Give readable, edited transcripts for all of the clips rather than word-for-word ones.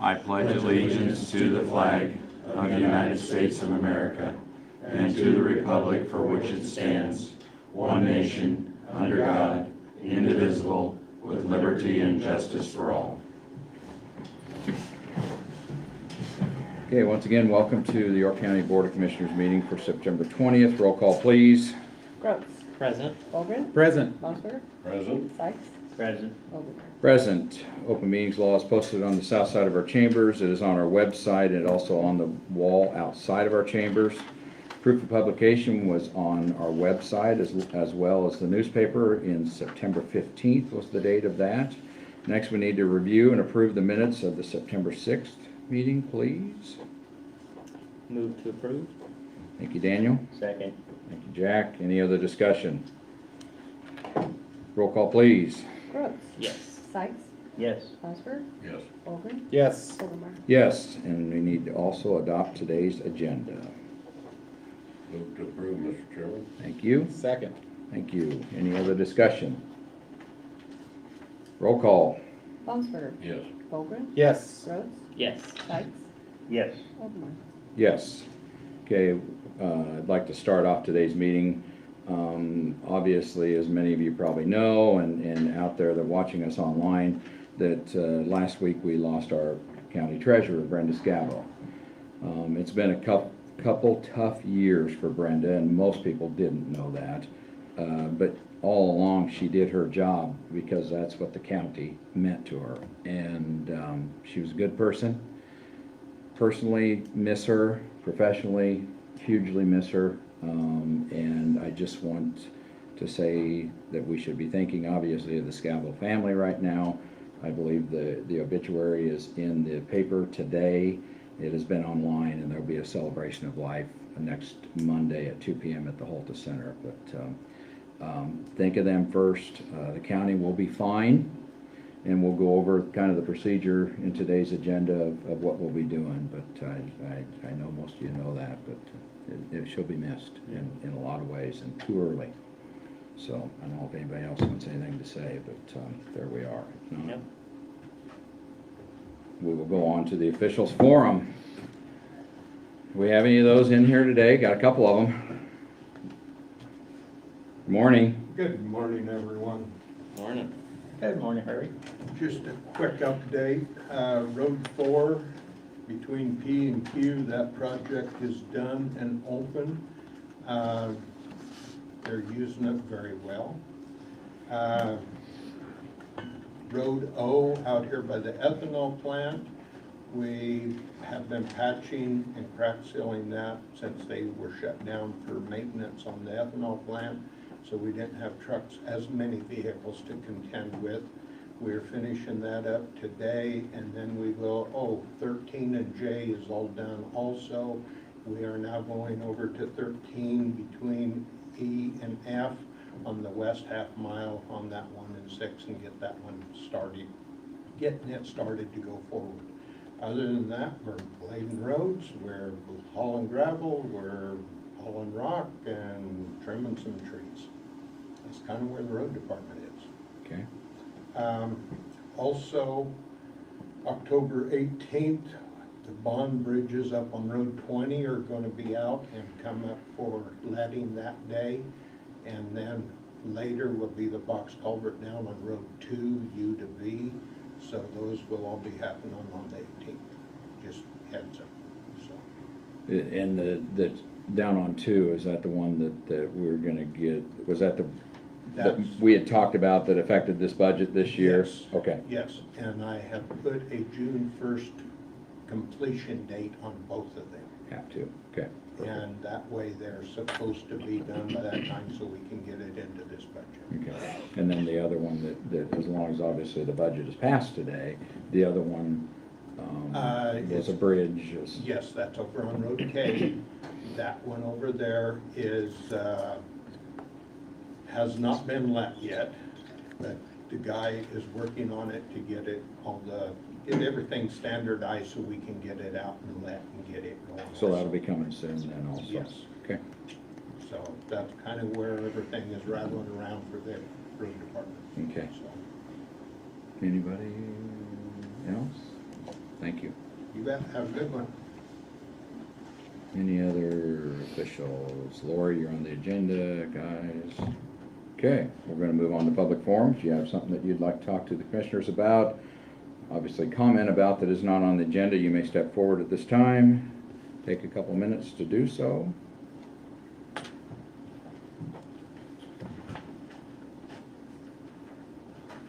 I pledge allegiance to the flag of the United States of America and to the republic for which it stands, one nation, under God, indivisible, with liberty and justice for all. Okay, once again, welcome to the York County Board of Commissioners meeting for September 20th. Roll call, please. Gross. Present. Bogren. Present. Mossberger. Present. Sykes. Present. Overman. Present. Open meetings law is posted on the south side of our chambers. It is on our website and also on the wall outside of our chambers. Proof of publication was on our website as well as the newspaper in September 15th was the date of that. Next, we need to review and approve the minutes of the September 6th meeting, please. Move to approve. Thank you, Daniel. Second. Thank you, Jack. Any other discussion? Roll call, please. Gross. Yes. Sykes. Yes. Mossberger. Yes. Bogren. Yes. Overman. Yes, and we need to also adopt today's agenda. Move to approve, Mr. Chairman. Thank you. Second. Thank you. Any other discussion? Roll call. Mossberger. Yes. Bogren. Yes. Gross. Yes. Sykes. Yes. Overman. Yes. Okay, I'd like to start off today's meeting. Obviously, as many of you probably know, and out there that are watching us online, that last week we lost our county treasurer, Brenda Scavo. It's been a couple tough years for Brenda, and most people didn't know that. But all along, she did her job because that's what the county meant to her. And she was a good person. Personally, miss her. Professionally, hugely miss her. And I just want to say that we should be thinking, obviously, of the Scavo family right now. I believe the obituary is in the paper today. It has been online, and there'll be a celebration of life next Monday at 2 p.m. at the Holta Center. But think of them first. The county will be fine, and we'll go over kind of the procedure in today's agenda of what we'll be doing. But I know most of you know that, but she'll be missed in a lot of ways, and too early. So I don't know if anybody else wants anything to say, but there we are. If not, Yep. we will go on to the officials forum. Do we have any of those in here today? Got a couple of them. Good morning. Good morning, everyone. Morning. Good morning, Harry. Just a quick update. Road 4 between P and Q, that project is done and open. They're using it very well. Road O out here by the ethanol plant, we have been patching and crack sealing that since they were shut down for maintenance on the ethanol plant. So we didn't have trucks, as many vehicles to contend with. We're finishing that up today, and then we will, 13 and J is all done also. We are now going over to 13 between E and F on the west half mile on that 1 and 6 and get that one started, getting it started to go forward. Other than that, we're blading roads, we're hauling gravel, we're hauling rock and trimming some trees. That's kind of where the road department is. Okay. Also, October 18th, the bond bridges up on Road 20 are going to be out and come up for letting that day. And then later will be the box culvert down on Road 2, U to V. So those will all be happening on the 18th. Just heads up. So. And the down on 2, is that the one that we were gonna get, was that that we had talked about that affected this budget this year? Yes. Okay. Yes, and I have put a June 1st completion date on both of them. Have to, okay. And that way they're supposed to be done by that time so we can get it into this budget. Okay. And then the other one that as long as obviously the budget is passed today, the other one is a bridge. Yes, that's over on Road K. That one over there is, has not been let yet, but the guy is working on it to get it get everything standardized so we can get it out and let and get it going. So that'll be coming soon then also? Yes. Okay. So that's kind of where everything is rattling around for the road department. Okay. So, Anybody else? Thank you. You bet, have a good one. Any other officials? Lori, you're on the agenda, guys. Okay, we're gonna move on to public forums. If you have something that you'd like to talk to the commissioners about, obviously comment about that is not on the agenda, you may step forward at this time. Take a couple minutes to do so.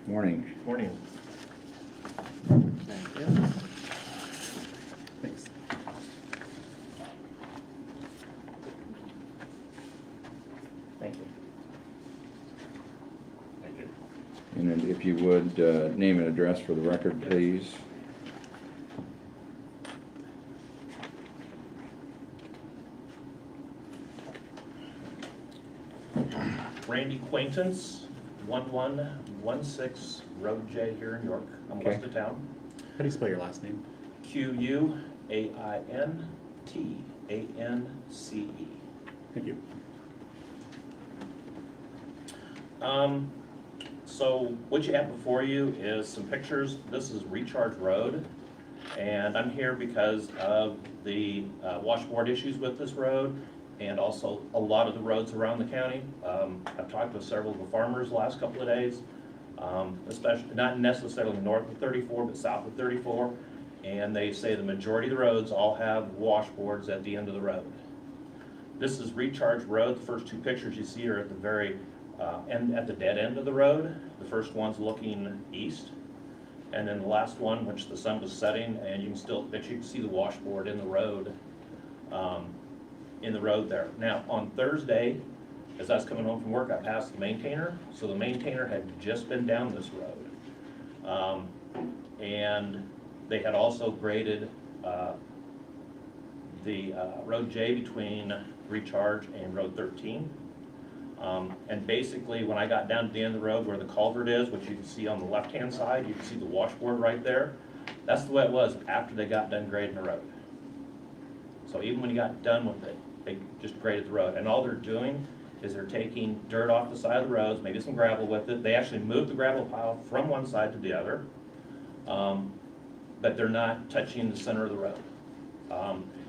Morning. Morning. Thank you. Thanks. Thank you. Thank you. And then if you would, name and address for the record, please. Randy Quaintance, 1116 Road J here in York. I'm Okay. west of town. How do you spell your last name? Quaintance. Thank you. So what you have before you is some pictures. This is Recharge Road. And I'm here because of the washboard issues with this road and also a lot of the roads around the county. I've talked with several of the farmers the last couple of days, especially, not necessarily north of 34, but south of 34. And they say the majority of the roads all have washboards at the end of the road. This is Recharge Road. The first two pictures you see are at the very end, at the dead end of the road. The first one's looking east. And then the last one, which the sun was setting, and you can still, but you can see the washboard in the road, there. Now, on Thursday, as I was coming home from work, I passed the maintainer. So the maintainer had just been down this road. And they had also graded the Road J between Recharge and Road 13. And basically, when I got down to the end of the road where the culvert is, which you can see on the left-hand side, you can see the washboard right there. That's the way it was after they got done grading the road. So even when you got done with it, they just graded the road. And all they're doing is they're taking dirt off the side of the roads, maybe some gravel with it. They actually moved the gravel pile from one side to the other, but they're not touching the center of the road.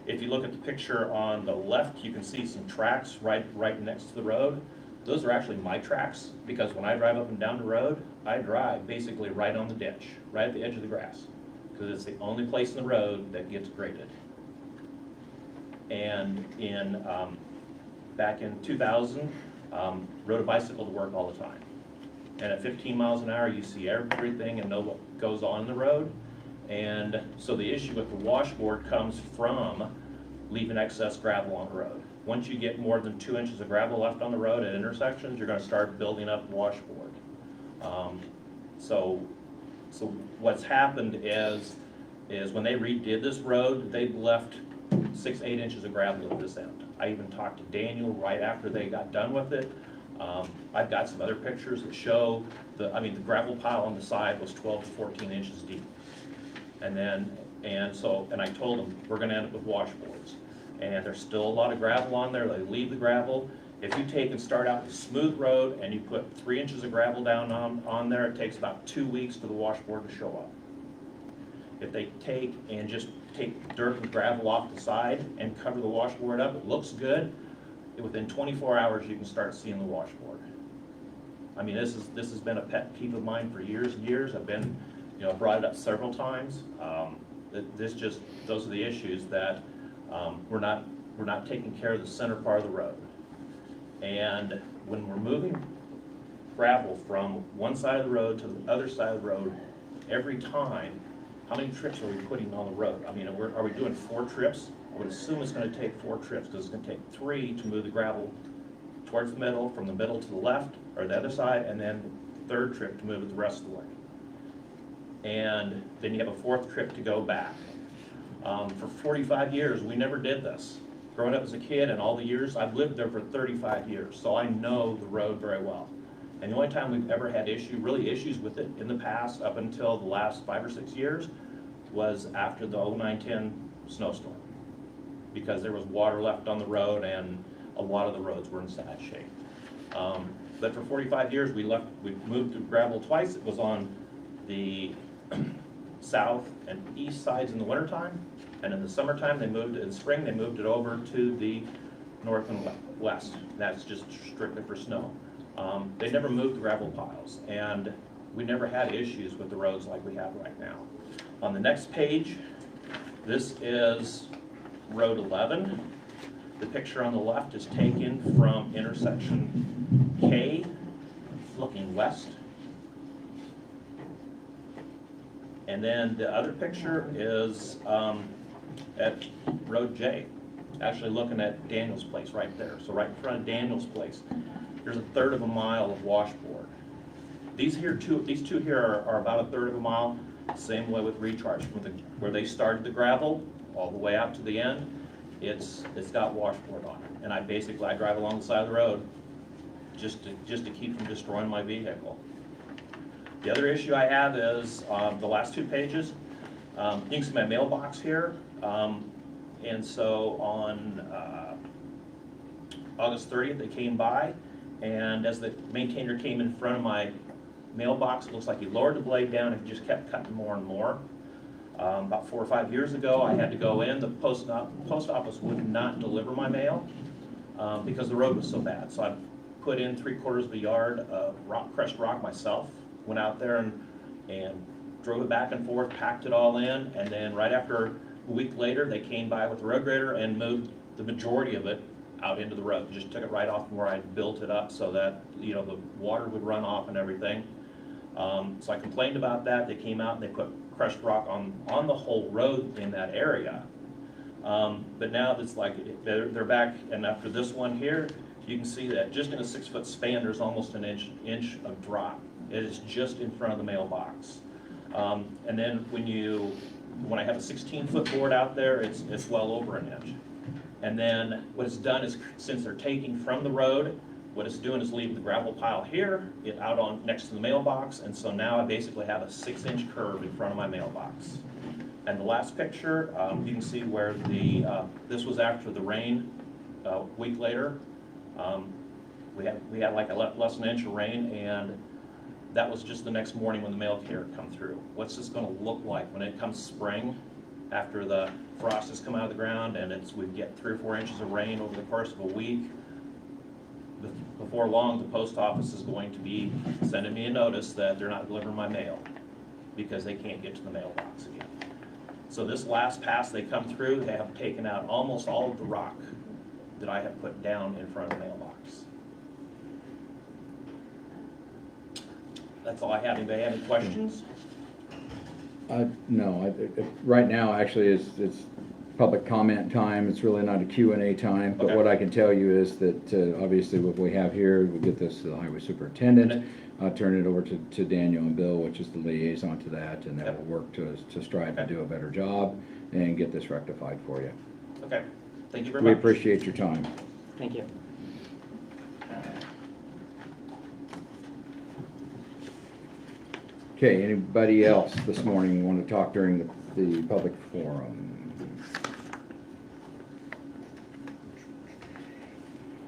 If you look at the picture on the left, you can see some tracks right next to the road. Those are actually my tracks, because when I drive up and down the road, I drive basically right on the ditch, right at the edge of the grass, because it's the only place in the road that gets graded. And back in 2000, rode a bicycle to work all the time. And at 15 miles an hour, you see everything and know what goes on the road. And so the issue with the washboard comes from leaving excess gravel on the road. Once you get more than 2 inches of gravel left on the road at intersections, you're gonna start building up washboard. So what's happened is when they redid this road, they've left 6-8 inches of gravel at this end. I even talked to Daniel right after they got done with it. I've got some other pictures that show the gravel pile on the side was 12 to 14 inches deep. And I told them, we're gonna end up with washboards. And there's still a lot of gravel on there. They leave the gravel. If you take and start out the smooth road and you put 3 inches of gravel down on there, it takes about 2 weeks for the washboard to show up. If they take and just take dirt and gravel off the side and cover the washboard up, it looks good. Within 24 hours, you can start seeing the washboard. I mean, this has been a pet peeve of mine for years and years. I've been, brought it up several times. Those are the issues that we're not taking care of the center part of the road. And when we're moving gravel from one side of the road to the other side of the road, every time, how many trips are we putting on the road? I mean, are we doing 4 trips? I would assume it's gonna take 4 trips, because it's gonna take 3 to move the gravel towards the middle, from the middle to the left, or the other side, and then the 3rd trip to move it the rest of the way. And then you have a 4th trip to go back. For 45 years, we never did this. Growing up as a kid and all the years, I've lived there for 35 years, so I know the road very well. And the only time we've ever had issues with it in the past, up until the last 5 or 6 years, was after the 09-10 snowstorm. Because there was water left on the road and a lot of the roads were in sad shape. But for 45 years, we moved the gravel twice. It was on the south and east sides in the wintertime, and in the summertime, in spring, they moved it over to the north and west. That's just strictly for snow. They never moved the gravel piles, and we never had issues with the roads like we have right now. On the next page, this is Road 11. The picture on the left is taken from intersection K, looking west. And then the other picture is at Road J, actually looking at Daniel's place right there. So right in front of Daniel's place, there's a third of a mile of washboard. These two here are about a third of a mile. Same way with recharge, where they started the gravel all the way out to the end, it's got washboard on it. And I drive along the side of the road just to keep from destroying my vehicle. The other issue I have is the last 2 pages. You can see my mailbox here. And so on August 30th, they came by, and as the maintainer came in front of my mailbox, it looks like he lowered the blade down and just kept cutting more and more. About 4 or 5 years ago, I had to go in. The post office would not deliver my mail because the road was so bad. So I put in 3/4 of a yard of crushed rock myself. Went out there and drove it back and forth, packed it all in, and then right after a week later, they came by with the road grader and moved the majority of it out into the road. Just took it right off from where I built it up so that, you know, the water would run off and everything. So I complained about that. They came out and they put crushed rock on the whole road in that area. But now it's like they're back, and after this one here, you can see that just in a 6-foot span, there's almost an inch of drop. It is just in front of the mailbox. And then when I have a 16-foot board out there, it's well over an inch. And then what it's done is, since they're taking from the road, what it's doing is leaving the gravel pile here, out on next to the mailbox, and so now I basically have a 6-inch curve in front of my mailbox. And the last picture, you can see where this was after the rain, a week later. We had like less than an inch of rain, and that was just the next morning when the mail carrier come through. What's this gonna look like when it comes spring, after the frost has come out of the ground and we get 3 or 4 inches of rain over the course of a week? Before long, the post office is going to be sending me a notice that they're not delivering my mail because they can't get to the mailbox again. So this last pass they come through, they have taken out almost all of the rock that I have put down in front of the mailbox. That's all I have. Anybody have any questions? No, right now, actually, it's public comment time. It's really not a Q&A time. But Okay. what I can tell you is that obviously what we have here, we get this to the highway superintendent, turn it over to Daniel and Bill, which is the liaison to that, and then Yep. we'll work to strive to Okay. do a better job and get this rectified for you. Okay. Thank you very We much. appreciate your time. Thank you. Okay, anybody else this morning want to talk during the public forum?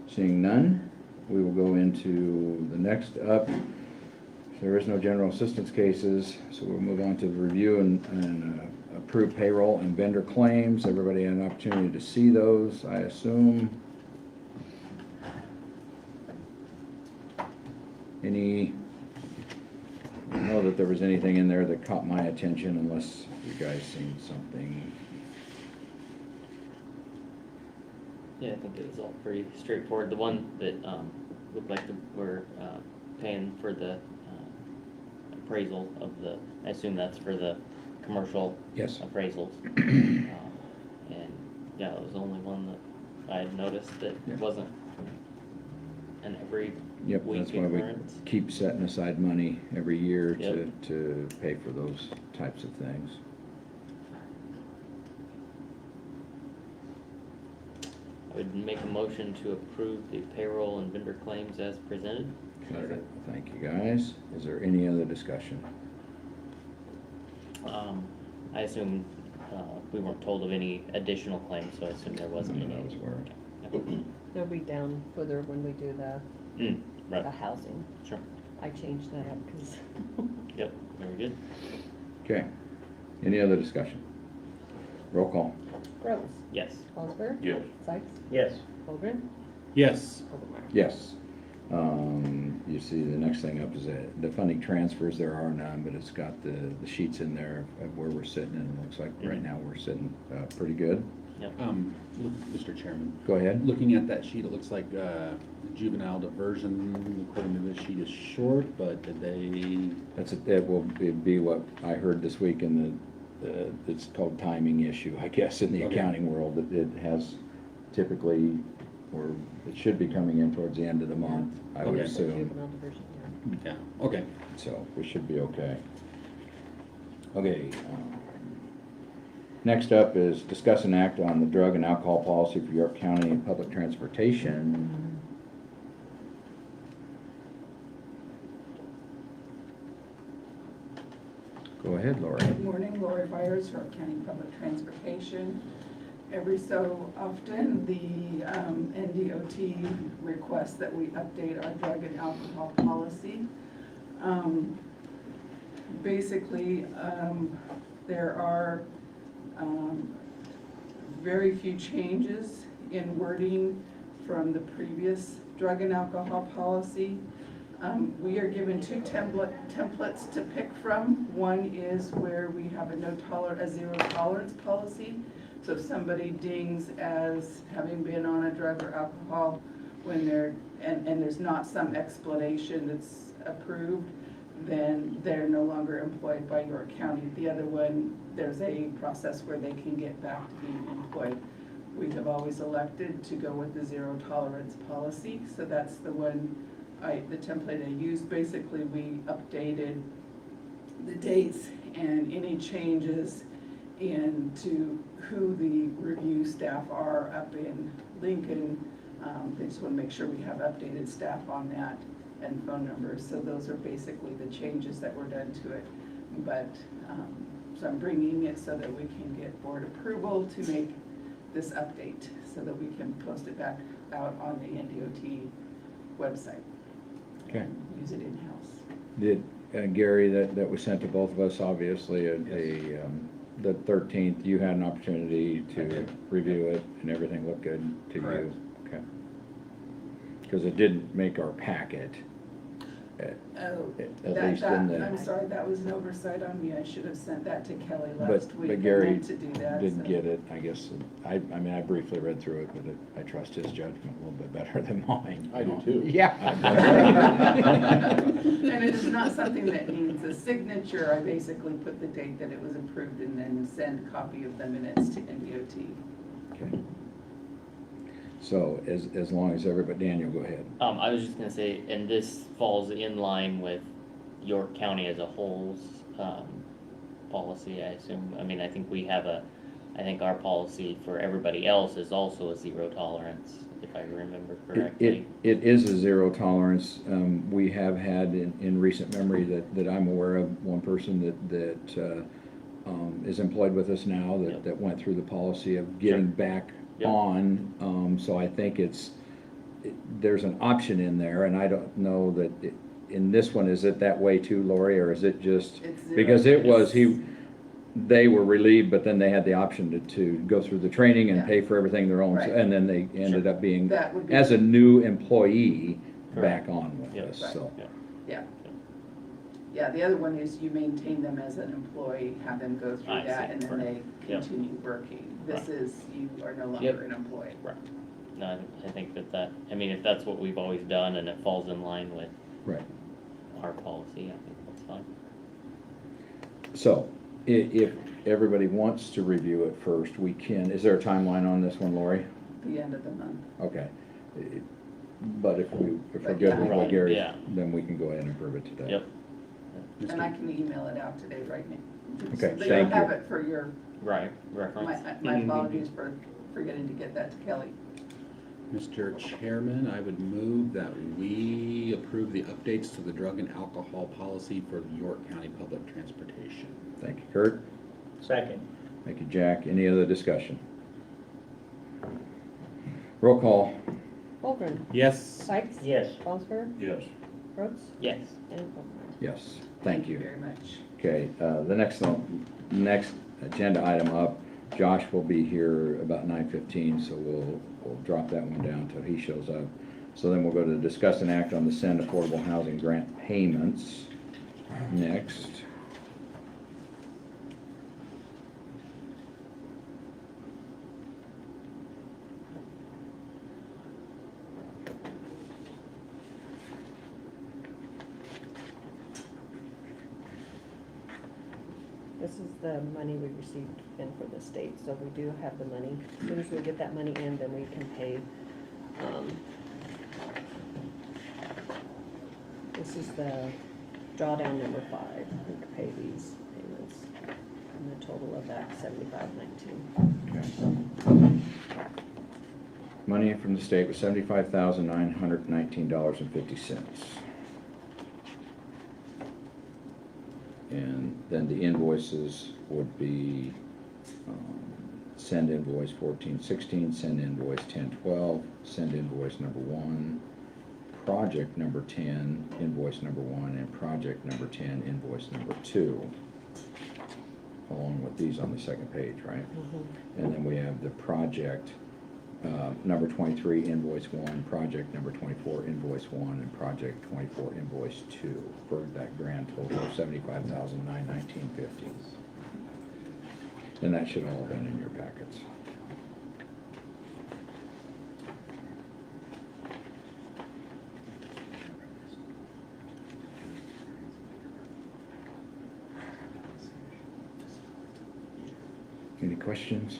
Seeing none, we will go into the next up. There is no general assistance cases, so we'll move on to the review and approve payroll and vendor claims. Everybody had an opportunity to see those, I assume. I don't know that there was anything in there that caught my attention unless you guys seen something. Yeah, I think it was all pretty straightforward. The one that looked like we're paying for the appraisal of I assume that's for the commercial Yes. appraisals. And yeah, it was the only one that I had noticed that Yeah. wasn't an every Yep, week that's why we occurrence. keep setting aside money every year Yep. to pay for those types of things. I would make a motion to approve the payroll and vendor claims as presented. Thank you, guys. Is there any other discussion? I assume we weren't told of any additional claims, so I assume there wasn't None of any. those were. Okay. They'll be down further when we do the Right, housing. sure. I changed that up because Yep, very good. Okay. Any other discussion? Roll call. Rhodes, Yes. Osborne, Yes. Sykes, Yes. Holgren, Yes. Overmeyer. Yes. You see, the next thing up is the funding transfers. There are none, but it's got the sheets in there of where we're sitting, and it looks like right now we're sitting pretty good. Mr. Chairman, Go ahead. looking at that sheet, it looks like the juvenile diversion, according to this sheet, is short, but did they, It will be what I heard this week in it's called timing issue, I guess, in the Okay. accounting world. It has typically, or it should be coming in towards the end of the month, I would Okay. assume. Juvenile diversion, yeah. yeah, okay. So we should be okay. Okay. Next up is discuss and act on the drug and alcohol policy for York County and public transportation. Go ahead, Lori. Good morning, Lori Byers, York County Public Transportation. Every so often, the NDOT requests that we update our drug and alcohol policy. Basically, there are very few changes in wording from the previous drug and alcohol policy. We are given two templates to pick from. One is where we have a zero tolerance policy. So if somebody dings as having been on a drug or alcohol when and there's not some explanation that's approved, then they're no longer employed by York County. The other one, there's a process where they can get back to being employed. We have always elected to go with the zero tolerance policy, so that's the one, the template I used. Basically, we updated the dates and any changes into who the review staff are up in Lincoln. They just want to make sure we have updated staff on that and phone numbers. So those are basically the changes that were done to it. But, so I'm bringing it so that we can get board approval to make this update so that we can post it back out on the NDOT website. Okay. And use it in-house. Did, Gary, that was sent to both of us, obviously, the 13th, you had an opportunity I to did. review it and everything looked good to Correct. you? Okay. Because it didn't make our packet. Oh, At least in the. I'm sorry, that was an oversight on me. I should have sent that to Kelly But last week. I Gary meant to do that, didn't so. get it, I guess. I mean, I briefly read through it, but I trust his judgment a little bit better than mine. I do too. Yeah. And it is not something that needs a signature. I basically put the date that it was approved and then send a copy of the minutes to NDOT. Okay. So as long as everybody, Daniel, go ahead. I was just gonna say, and this falls in line with York County as a whole's, policy, I assume. I mean, I think I think our policy for everybody else is also a zero tolerance, if I remember correctly. It is a zero tolerance. We have had in recent memory that I'm aware of, one person that is employed with us now Yep. that went through the policy of getting back Yep. on. So I think there's an option in there, and I don't know that in this one, is it that way too, Lori, or is it just? It's zero. Because it was, they were relieved, but then they had the option to go through the training and Yeah. pay for everything their own, Right. and then they ended up being, That would be. as a new employee, Correct. back on with Yep. us, Right. so. Yeah, the other one is you maintain them as an employee, have them go through I that, see. and then they Yep. continue working. This is, you are no Yep. longer an employee. No, I think I mean, if that's what we've always done and it falls in line with Right. our policy, I think that's fine. So, if everybody wants to review it first, we can. Is there a timeline on this one, Lori? The end of the month. Okay. But if we're But good with yeah. what Gary, Yeah. then we can go ahead and approve it today. Yep, And I can email it out today, right now. Okay, So that thank you'll have you. it for your, right, reference. my apologies for forgetting to get that to Kelly. Mr. Chairman, I would move that we approve the updates to the drug and alcohol policy for York County Public Transportation. Thank you, Kurt. Second. Thank you, Jack. Any other discussion? Roll call. Holgren, Yes. Sykes. Yes. Osborne, Yes. Rhodes, Yes. and Overmeyer. Yes, thank you. Very much. Okay, the next one, next agenda item up, Josh will be here about 9:15, so we'll drop that one down till he shows up. So then we'll go to discuss and act on the Send Affordable Housing Grant payments next. This is the money we received in from the state, so we do have the money. As soon as we get that money in, then we can pay. This is the drawdown number 5. We can pay these payments. And the total of that, $75.19. Money in from the state was $75,919.50. And then the invoices would be send invoice 1416, send invoice 1012, send invoice number 1, project number 10, invoice number 1, and project number 10, invoice number 2. Along with these on the second page, right? And then we have the project number 23, invoice 1, project number 24, invoice 1, and project 24, invoice 2, for that grand total of $75,919.50. And that should all have been in your packets. Any questions?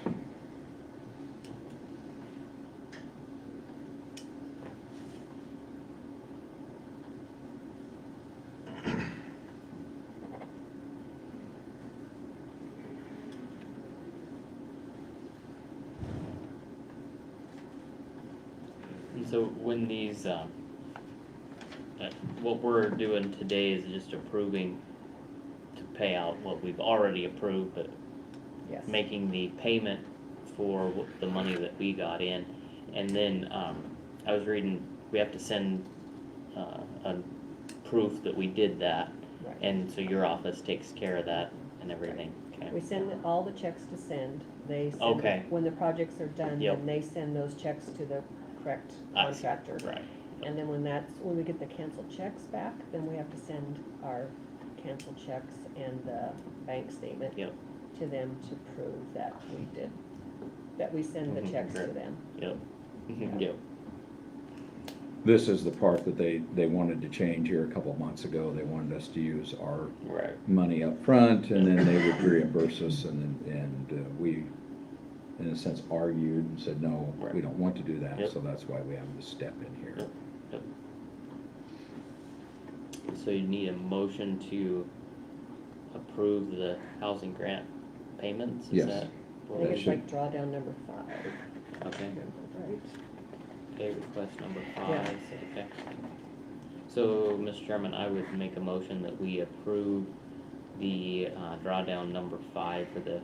And so when these, what we're doing today is just approving to pay out what we've already approved, but Yes. making the payment for the money that we got in. And then, I was reading, we have to send, a proof that we did that. Right. And so your office takes care of that and everything, okay? We send all the checks to Send. They send, Okay. when the projects are done, Yep. then they send those checks to the correct I see. contractor. Right, And then when we get the canceled checks back, then we have to send our canceled checks and the bank statement yep, to them to prove that we send the Mhm, checks to right. them. yep, Yeah. yep, This is the part that they wanted to change here a couple of months ago. They wanted us to use our right, money up front, and then they would reimburse us, and we, in a sense, argued and said, no, we Right. don't want to do that, Yep. so that's why we have this step in here. Yep. yep. So you need a motion to approve the housing grant payments, is Yes. that? I what think That it's should- like drawdown number 5, Okay, right? okay, request number Yeah. 5, so, okay. So, Mr. Chairman, I would make a motion that we approve the, drawdown number 5 for the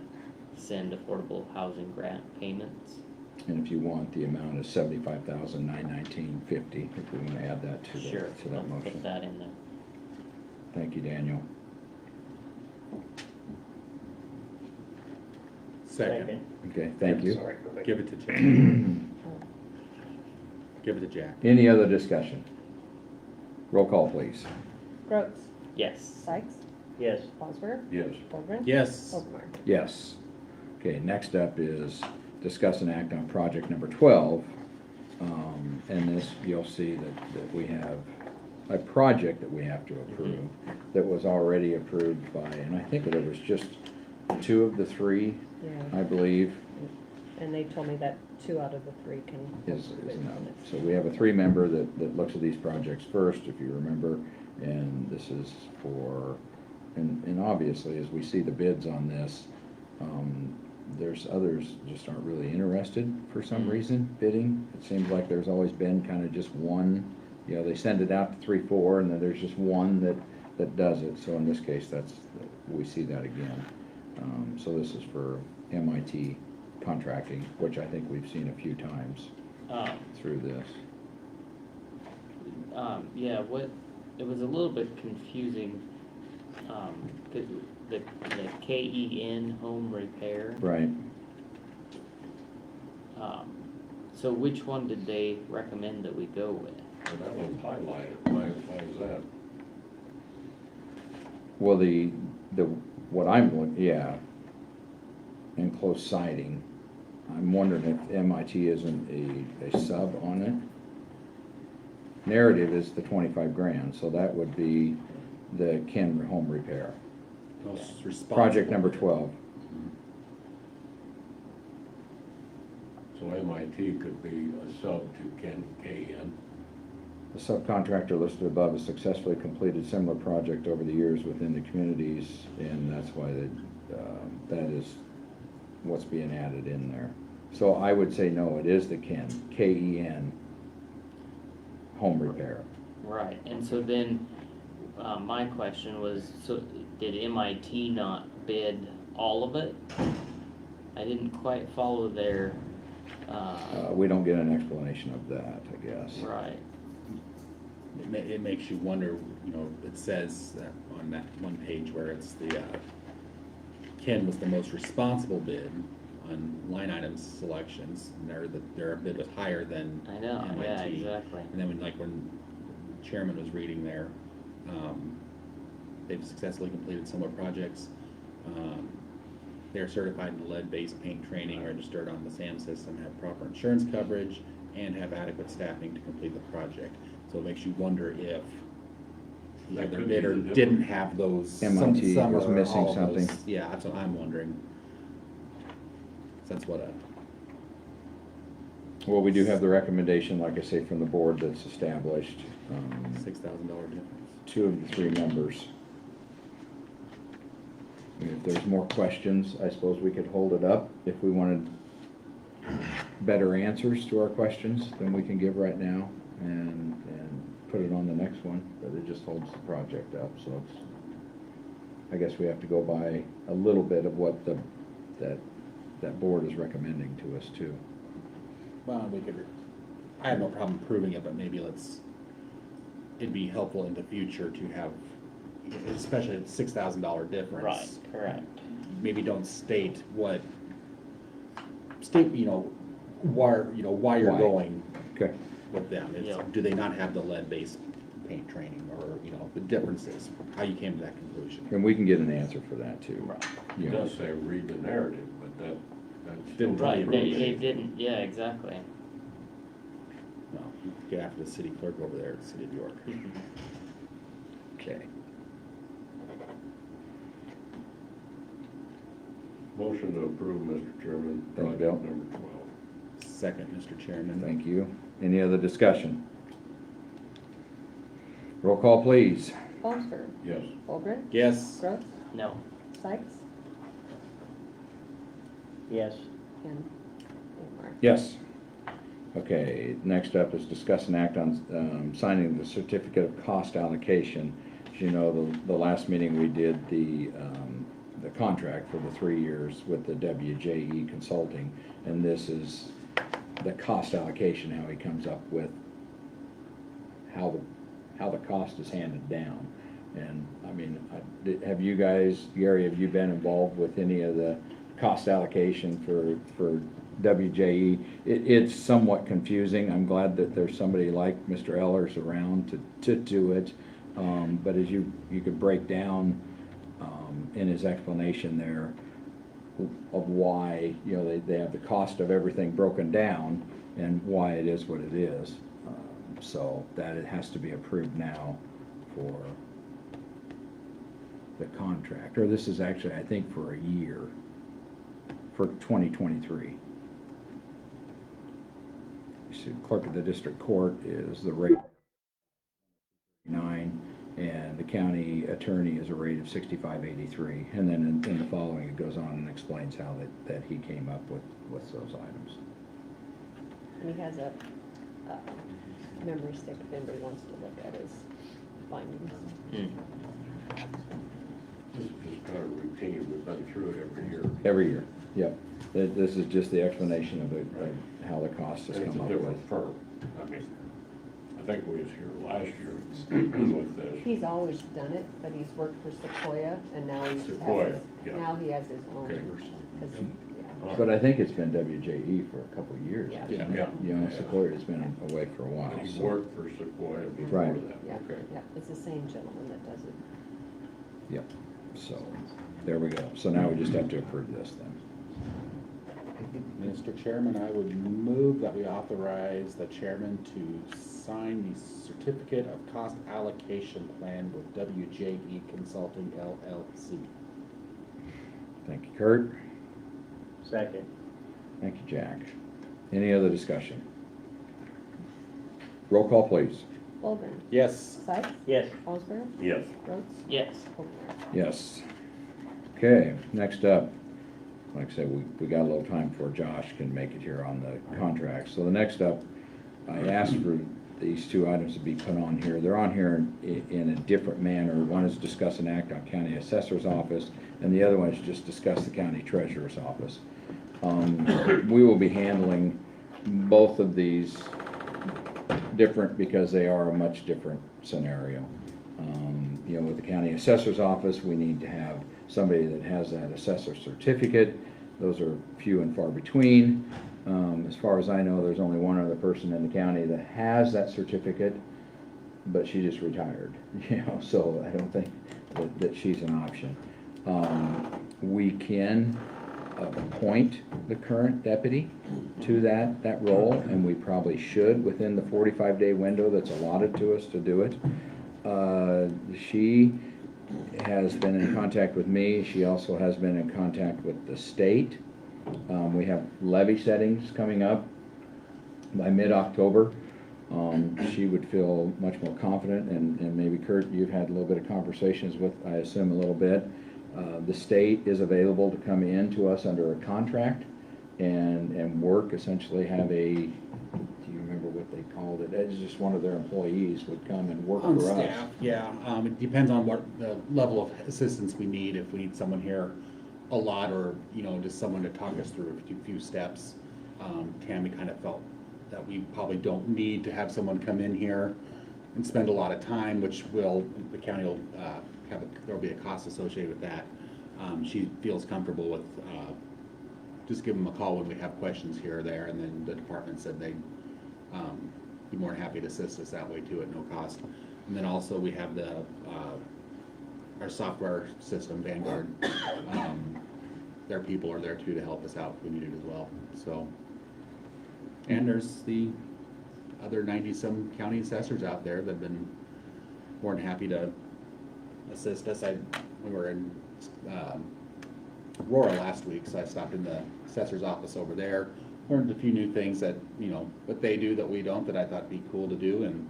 Send Affordable Housing Grant payments. And if you want, the amount is $75,919.50, if we want to add that to Sure, that I'll motion. put that in there. Thank you, Daniel. Second. Okay, thank you. Give it to Jack. Give it to Jack. Any other discussion? Roll call, please. Gross, Yes. Sykes, Yes. Bosworth, Yes. Holgren. Yes. Overmark. Yes. Okay, next up is discuss and act on project number 12. And this, you'll see that we have a project that we have to approve that was already approved by, and I think there was just 2 of the 3, Yeah, I believe, and they told me that 2 out of the 3 can. is enough. So we have a 3-member that looks at these projects first, if you remember, and this is for, and obviously, as we see the bids on this, there's others just aren't really interested for some reason bidding. It seems like there's always been kind of just one, you know, they send it out to 3, 4, and then there's just one that does it. So in this case, we see that again. So this is for MIT contracting, which I think we've seen a few times through this. Yeah, it was a little bit confusing, 'cause the KEN home repair. Right. So which one did they recommend that we go with? Well, that one's highlighted, why is that? Well, what I'm looking, yeah, enclosed siding. I'm wondering if MIT isn't a sub on it. Narrative is the 25 grand, so that would be the Ken home repair. Most responsible. Project number 12. So MIT could be a sub to KN. The subcontractor listed above has successfully completed similar project over the years within the communities, and that's why that is what's being added in there. So I would say no, it is the KEN home repair. Right, and so then, my question was, so did MIT not bid all of it? I didn't quite follow their, We don't get an explanation of that, I guess. right, It makes you wonder, you know, it says that on that one page where it's the, Ken was the most responsible bid on line items selections, and their bid was higher than I know, MIT. yeah, exactly. And then when the chairman was reading there, they've successfully completed similar projects. They're certified in lead-based paint training, registered on the SAM system, have proper insurance coverage, and have adequate staffing to complete the project. So it makes you wonder if the That other could be bidder the difference. didn't have those. MIT some was or missing all of those. something. Yeah, that's what I'm wondering. That's what Well, we do have the recommendation, like I say, from the board that's established. $6,000 difference. 2 of the 3 members. And if there's more questions, I suppose we could hold it up. If we wanted better answers to our questions than we can give right now, and put it on the next one, but it just holds the project up, so it's, I guess we have to go by a little bit of what that board is recommending to us too. Well, I have no problem proving it, but maybe it'd be helpful in the future to have, especially a $6,000 difference. Right, correct. Maybe don't state why why you're Why. going Okay. with them. Yeah. Do they not have the lead-based paint training, or, the differences, how you came to that conclusion? And we can get an answer for that too. Right. It You know, does say read the narrative, but that's. Didn't still Right, not they proving. didn't, yeah, exactly. No, you get after the city clerk over there at the city of York. Okay. Motion to approve, Mr. Chairman. Thank you, Bill. Project number 12. Second, Mr. Chairman. Thank you. Any other discussion? Roll call, please. Follinsberg, Yes. Holgren, Yes. Gross, No. Sykes, Yes. and Mark. Yes. Okay, next up is discuss and act on signing the certificate of cost allocation. As you know, the last meeting we did the contract for the 3 years with the WJE Consulting, and this is the cost allocation, how he comes up with how the cost is handed down. And I mean, have you guys, Gary, have you been involved with any of the cost allocation for WJE? It's somewhat confusing. I'm glad that there's somebody like Mr. Ellers around to do it. But as you could break down in his explanation there of why, they have the cost of everything broken down and why it is what it is. So that it has to be approved now for the contract, or this is actually, I think, for a year, for 2023. You see, clerk of the district court is the rate 9, and the county attorney is a rate of 65.83. And then in the following, it goes on and explains how that he came up with those items. And he has a memory stick if anybody wants to look at his findings. This is just kind of routine. We've been through it every year. Every year, yep. This is just the explanation of how the cost has And it's come a up with. different firm. I mean, I think we was here last year with this. He's always done it, but he's worked for Sequoia, and now he's Sequoia, yeah. now he has his own. Okay. 'Cause, yeah. But I think it's been WJE for a couple of years. Yeah. hasn't it? Yeah. You know, Sequoia's been away for a while. He so- worked for Sequoia before Right. that. Yeah, Okay. yeah, it's the same gentleman that does it. Yep, so, there we go. So now we just have to approve this then. Mr. Chairman, I would move that we authorize the chairman to sign the certificate of cost allocation plan with WJE Consulting LLC. Thank you, Kurt. Second. Thank you, Jack. Any other discussion? Roll call, please. Holgren, Yes. Sykes, Yes. Osborne, Yes. Rhodes, Yes. O'Connor. Yes. Okay, next up, like I said, we got a little time before Josh can make it here on the contract. So the next up, I asked for these two items to be put on here. They're on here in a different manner. One is discuss an act on county assessor's office, and the other one is just discuss the county treasurer's office. We will be handling both of these different because they are a much different scenario. You know, with the county assessor's office, we need to have somebody that has that assessor certificate. Those are few and far between. As far as I know, there's only one other person in the county that has that certificate, but she just retired, you know, so I don't think that she's an option. We can appoint the current deputy to that role, and we probably should within the 45-day window that's allotted to us to do it. She has been in contact with me. She also has been in contact with the state. We have levy settings coming up by mid-October. She would feel much more confident, and maybe Kurt, you've had a little bit of conversations with, I assume, a little bit. The state is available to come in to us under a contract and work, essentially have a, do you remember what they called it? It's just one of their employees would come and work On for us. staff, yeah. It depends on what the level of assistance we need. If we need someone here a lot, or, you know, just someone to talk us through a few steps. Tammy kind of felt that we probably don't need to have someone come in here and spend a lot of time, which the county will there'll be a cost associated with that. She feels comfortable with, just give them a call when we have questions here or there, and then the department said they'd be more than happy to assist us that way too at no cost. And then also we have our software system, Vanguard. Their people are there too to help us out if we need it as well, so. And there's the other 90-some county assessors out there that have been more than happy to assist us. We were in Aurora last week, so I stopped in the assessor's office over there, learned a few new things that, you know, what they do that we don't, that I thought would be cool to do, and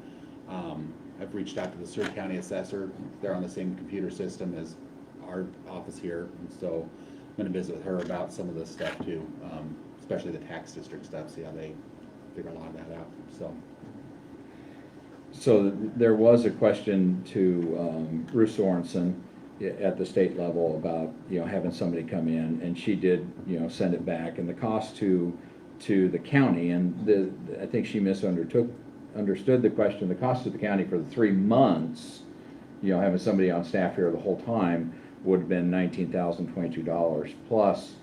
I've reached out to the Surrey County assessor. They're on the same computer system as our office here, and so I'm gonna visit with her about some of this stuff too, especially the tax district stuff, see how they figure a lot of that out, so. So there was a question to Ruth Sorensen at the state level about, you know, having somebody come in, and she did, you know, send it back, and the cost to the county, and I think she understood the question, the cost to the county for the 3 months, you know, having somebody on staff here the whole time would have been $19,022 plus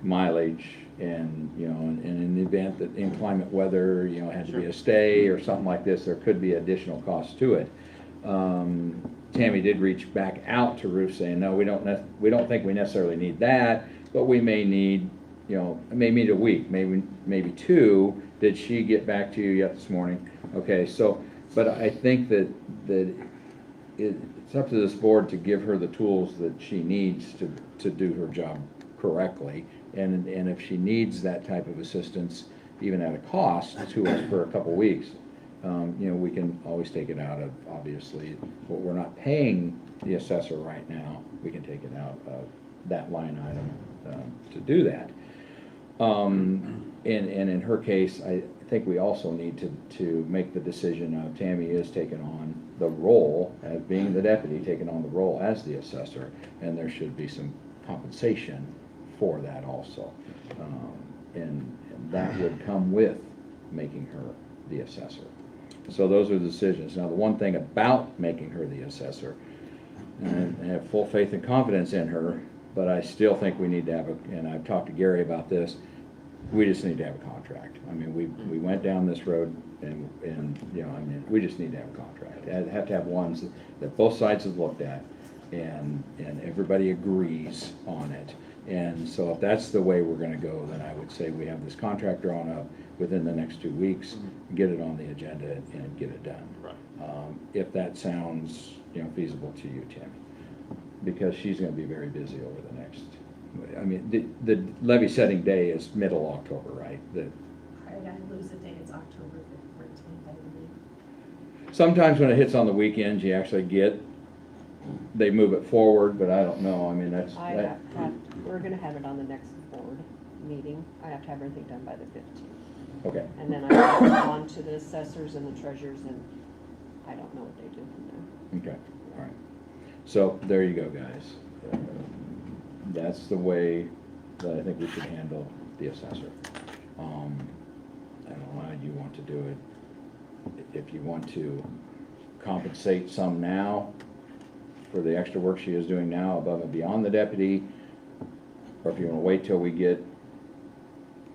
mileage, and, you know, and in the event that inclement weather, you know, had to be a stay or something like this, there could be additional costs to it. Tammy did reach back out to Ruth saying, no, we don't think we necessarily need that, but we may need, you know, maybe need a week, maybe 2. Did she get back to you yet this morning? Okay, so, but I think that it's up to this board to give her the tools that she needs to do her job correctly. And if she needs that type of assistance, even at a cost to us for a couple weeks, you know, we can always take it out of, obviously, what we're not paying the assessor right now, we can take it out of that line item to do that. And in her case, I think we also need to make the decision of Tammy is taking on the role as being the deputy, taking on the role as the assessor, and there should be some compensation for that also. And that would come with making her the assessor. So those are the decisions. Now, the one thing about making her the assessor, and I have full faith and confidence in her, but I still think we need to have and I've talked to Gary about this, we just need to have a contract. I mean, we went down this road and, you know, I mean, we just need to have a contract. I have to have ones that both sides have looked at and everybody agrees on it. And so if that's the way we're gonna go, then I would say we have this contract drawn up within the next 2 weeks, get it on the agenda and get it done. Right. If that sounds, you know, feasible to you, Tim, because she's gonna be very busy over the next, I mean, the levy setting day is middle October, right? I lose a day, it's October 14th, I believe. Sometimes when it hits on the weekends, you actually they move it forward, but I don't know, I mean, We're gonna have it on the next board meeting. I have to have everything done by the 15th. okay. And then I go on to the assessors and the treasurers, and I don't know what they do from there. Okay, all right. So there you go, guys. That's the way that I think we should handle the assessor. I don't know how you want to do it. If you want to compensate some now for the extra work she is doing now above and beyond the deputy, or if you want to wait till we get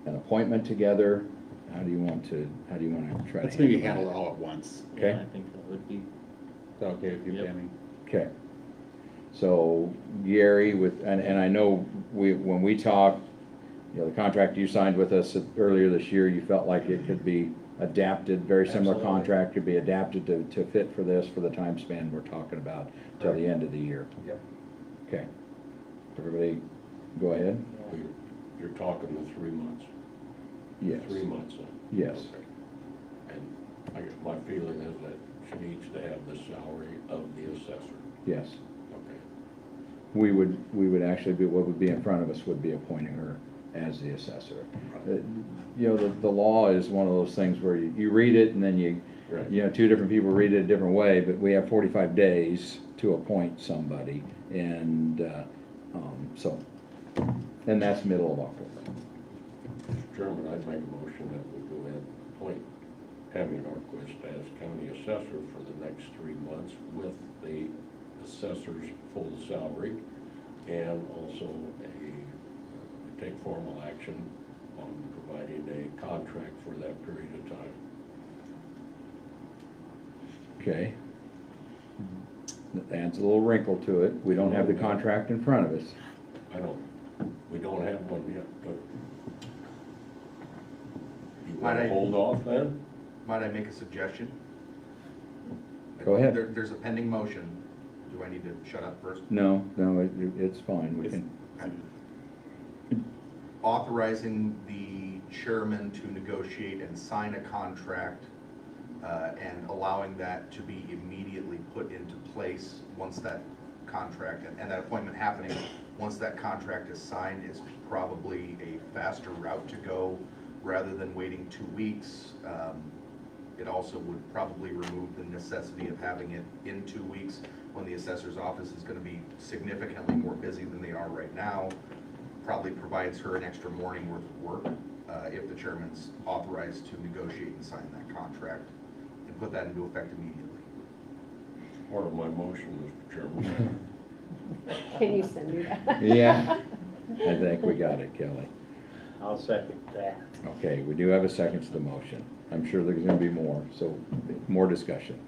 an appointment together, how do you want to try to Let's maybe handle handle it all at once. Okay. Yeah, I think that would be, Is that okay with you, Yep. Tammy? Okay. So Gary, and I know when we talked, you know, the contract you signed with us earlier this year, you felt like it could be adapted, very similar Absolutely. contract could be adapted to fit for this, for the time span we're talking about till the end of the year. Yep. Okay. Everybody, go ahead? You're talking the 3 months. Yes. 3 months. Yes. Okay. And I guess my feeling is that she needs to have the salary of the assessor. Yes. Okay. We would actually be, what would be in front of us would be appointing her as the assessor. You know, the law is one of those things where you read it and then you know, two different people read it a different way, but we have 45 days to appoint somebody, and and that's middle of October. Mr. Chairman, I'd make a motion that we go ahead and appoint Tammy Norquist as county assessor for the next 3 months with the assessor's full salary, and also take formal action on providing a contract for that period of time. Okay. That adds a little wrinkle to it. We don't have the contract in front of us. We don't have one yet, but you Might want I- to hold off then? Might I make a suggestion? Go ahead. There's a pending motion. Do I need to shut up first? No, it's fine. We can, Authorizing the chairman to negotiate and sign a contract, and allowing that to be immediately put into place once that contract, and that appointment happening, once that contract is signed, is probably a faster route to go, rather than waiting 2 weeks. It also would probably remove the necessity of having it in 2 weeks, when the assessor's office is gonna be significantly more busy than they are right now. Probably provides her an extra morning worth of work, if the chairman's authorized to negotiate and sign that contract, and put that into effect immediately. Part of my motion, Mr. Chairman. Can you send me that? yeah, I think we got it, Kelly. I'll second that. Okay, we do have a second to the motion. I'm sure there's gonna be more, so more discussion.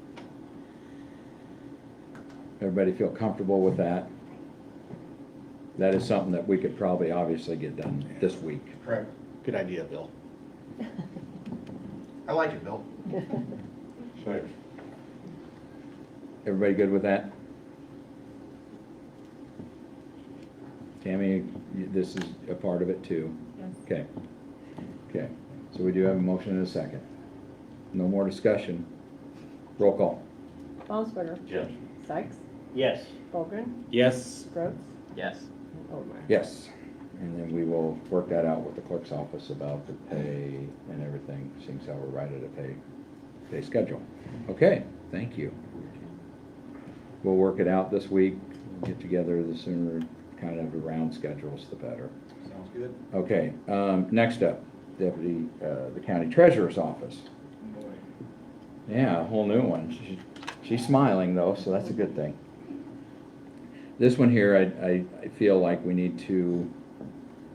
Everybody feel comfortable with that? That is something that we could probably obviously get done this week. Correct. Good idea, Bill. I like it, Bill. Thanks. Everybody good with that? Tammy, this is a part of it too? Yes. Okay. Okay, so we do have a motion and a second. No more discussion. Roll call. Baumsberger. Yes. Sykes. Yes. Bolgren. Yes. Rhodes. yes. And Overmeyer. Yes. And then we will work that out with the clerk's office about the pay and everything, seeing how we're right at a pay schedule. Okay, thank you. We'll work it out this week, get together the sooner, kind of around schedules, the better. Sounds good. Okay, next up, Deputy, the County Treasurer's Office. Yeah, a whole new one. She's smiling though, so that's a good thing. This one here, I feel like we need to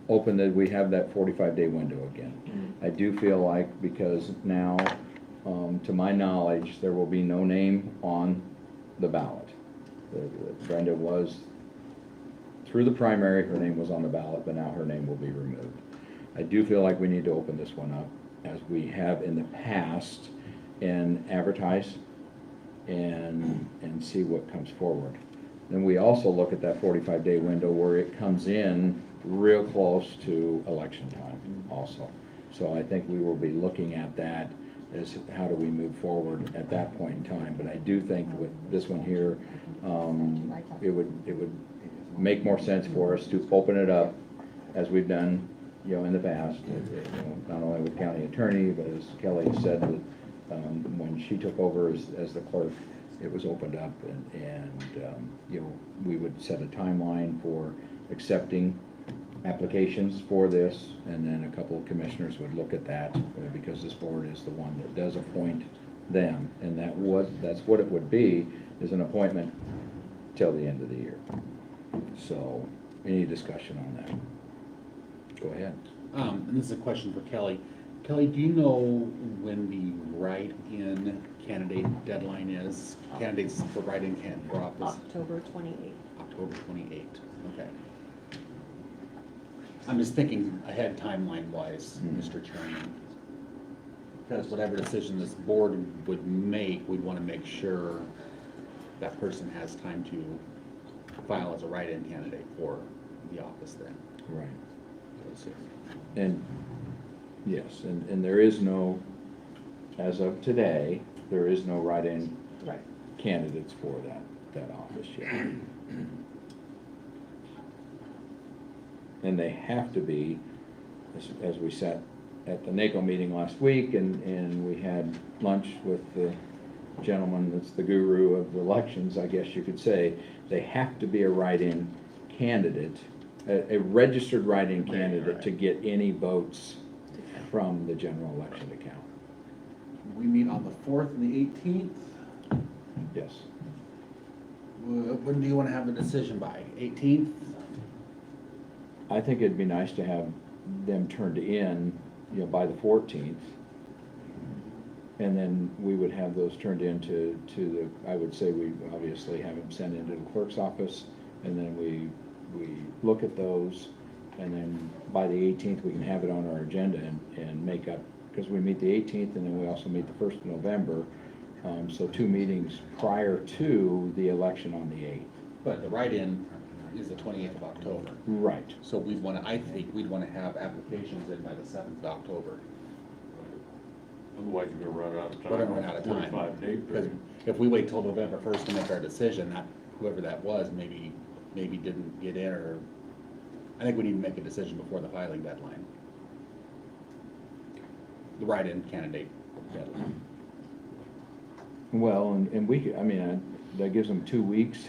open that, we have that 45-day window again. I do feel like, because now, to my knowledge, there will be no name on the ballot. Brenda was, through the primary, her name was on the ballot, but now her name will be removed. I do feel like we need to open this one up, as we have in the past, and advertise and see what comes forward. Then we also look at that 45-day window where it comes in real close to election time also. So I think we will be looking at that as how do we move forward at that point in time. But I do think with this one here, it would make more sense for us to open it up as we've done, in the past, not only with county attorney, but as Kelly said, that when she took over as the clerk, it was opened up, and we would set a timeline for accepting applications for this, and then a couple of commissioners would look at that, because this board is the one that does appoint them, and that's what it would be, is an appointment till the end of the year. So, any discussion on that? Go ahead. And this is a question for Kelly. Kelly, do you know when the write-in candidate deadline is? Candidates for write-in for office? October 28th. October 28th, okay. I'm just thinking ahead timeline-wise, Mr. Chairman. Because whatever decision this board would make, we'd want to make sure that person has time to file as a write-in candidate for the office then. Right. So, And, yes, and there is no, as of today, there is no write-in Right. candidates for that office yet. And they have to be, as we sat at the NACO meeting last week, and we had lunch with the gentleman that's the guru of the elections, I guess you could say, they have to be a write-in candidate, a registered write-in candidate to get any votes from the general election account. we meet on the 4th and the 18th. Yes. When do you want to have a decision by? 18th? I think it'd be nice to have them turned in, by the 14th. And then we would have those turned into the, I would say we obviously have them sent into the clerk's office, and then we look at those, and then by the 18th, we can have it on our agenda and make up, because we meet the 18th, and then we also meet the 1st of November, so 2 meetings prior to the election on the 8th. But the write-in is the 28th of October. Right. So I think we'd want to have applications in by the 7th of October. Otherwise, you're gonna run out of time. We're gonna run out of time. 45-day Because period. if we wait till November 1st to make our decision, whoever that was, maybe didn't get in, or, I think we need to make a decision before the filing deadline. The write-in candidate deadline. Well, and we could, that gives them 2 weeks.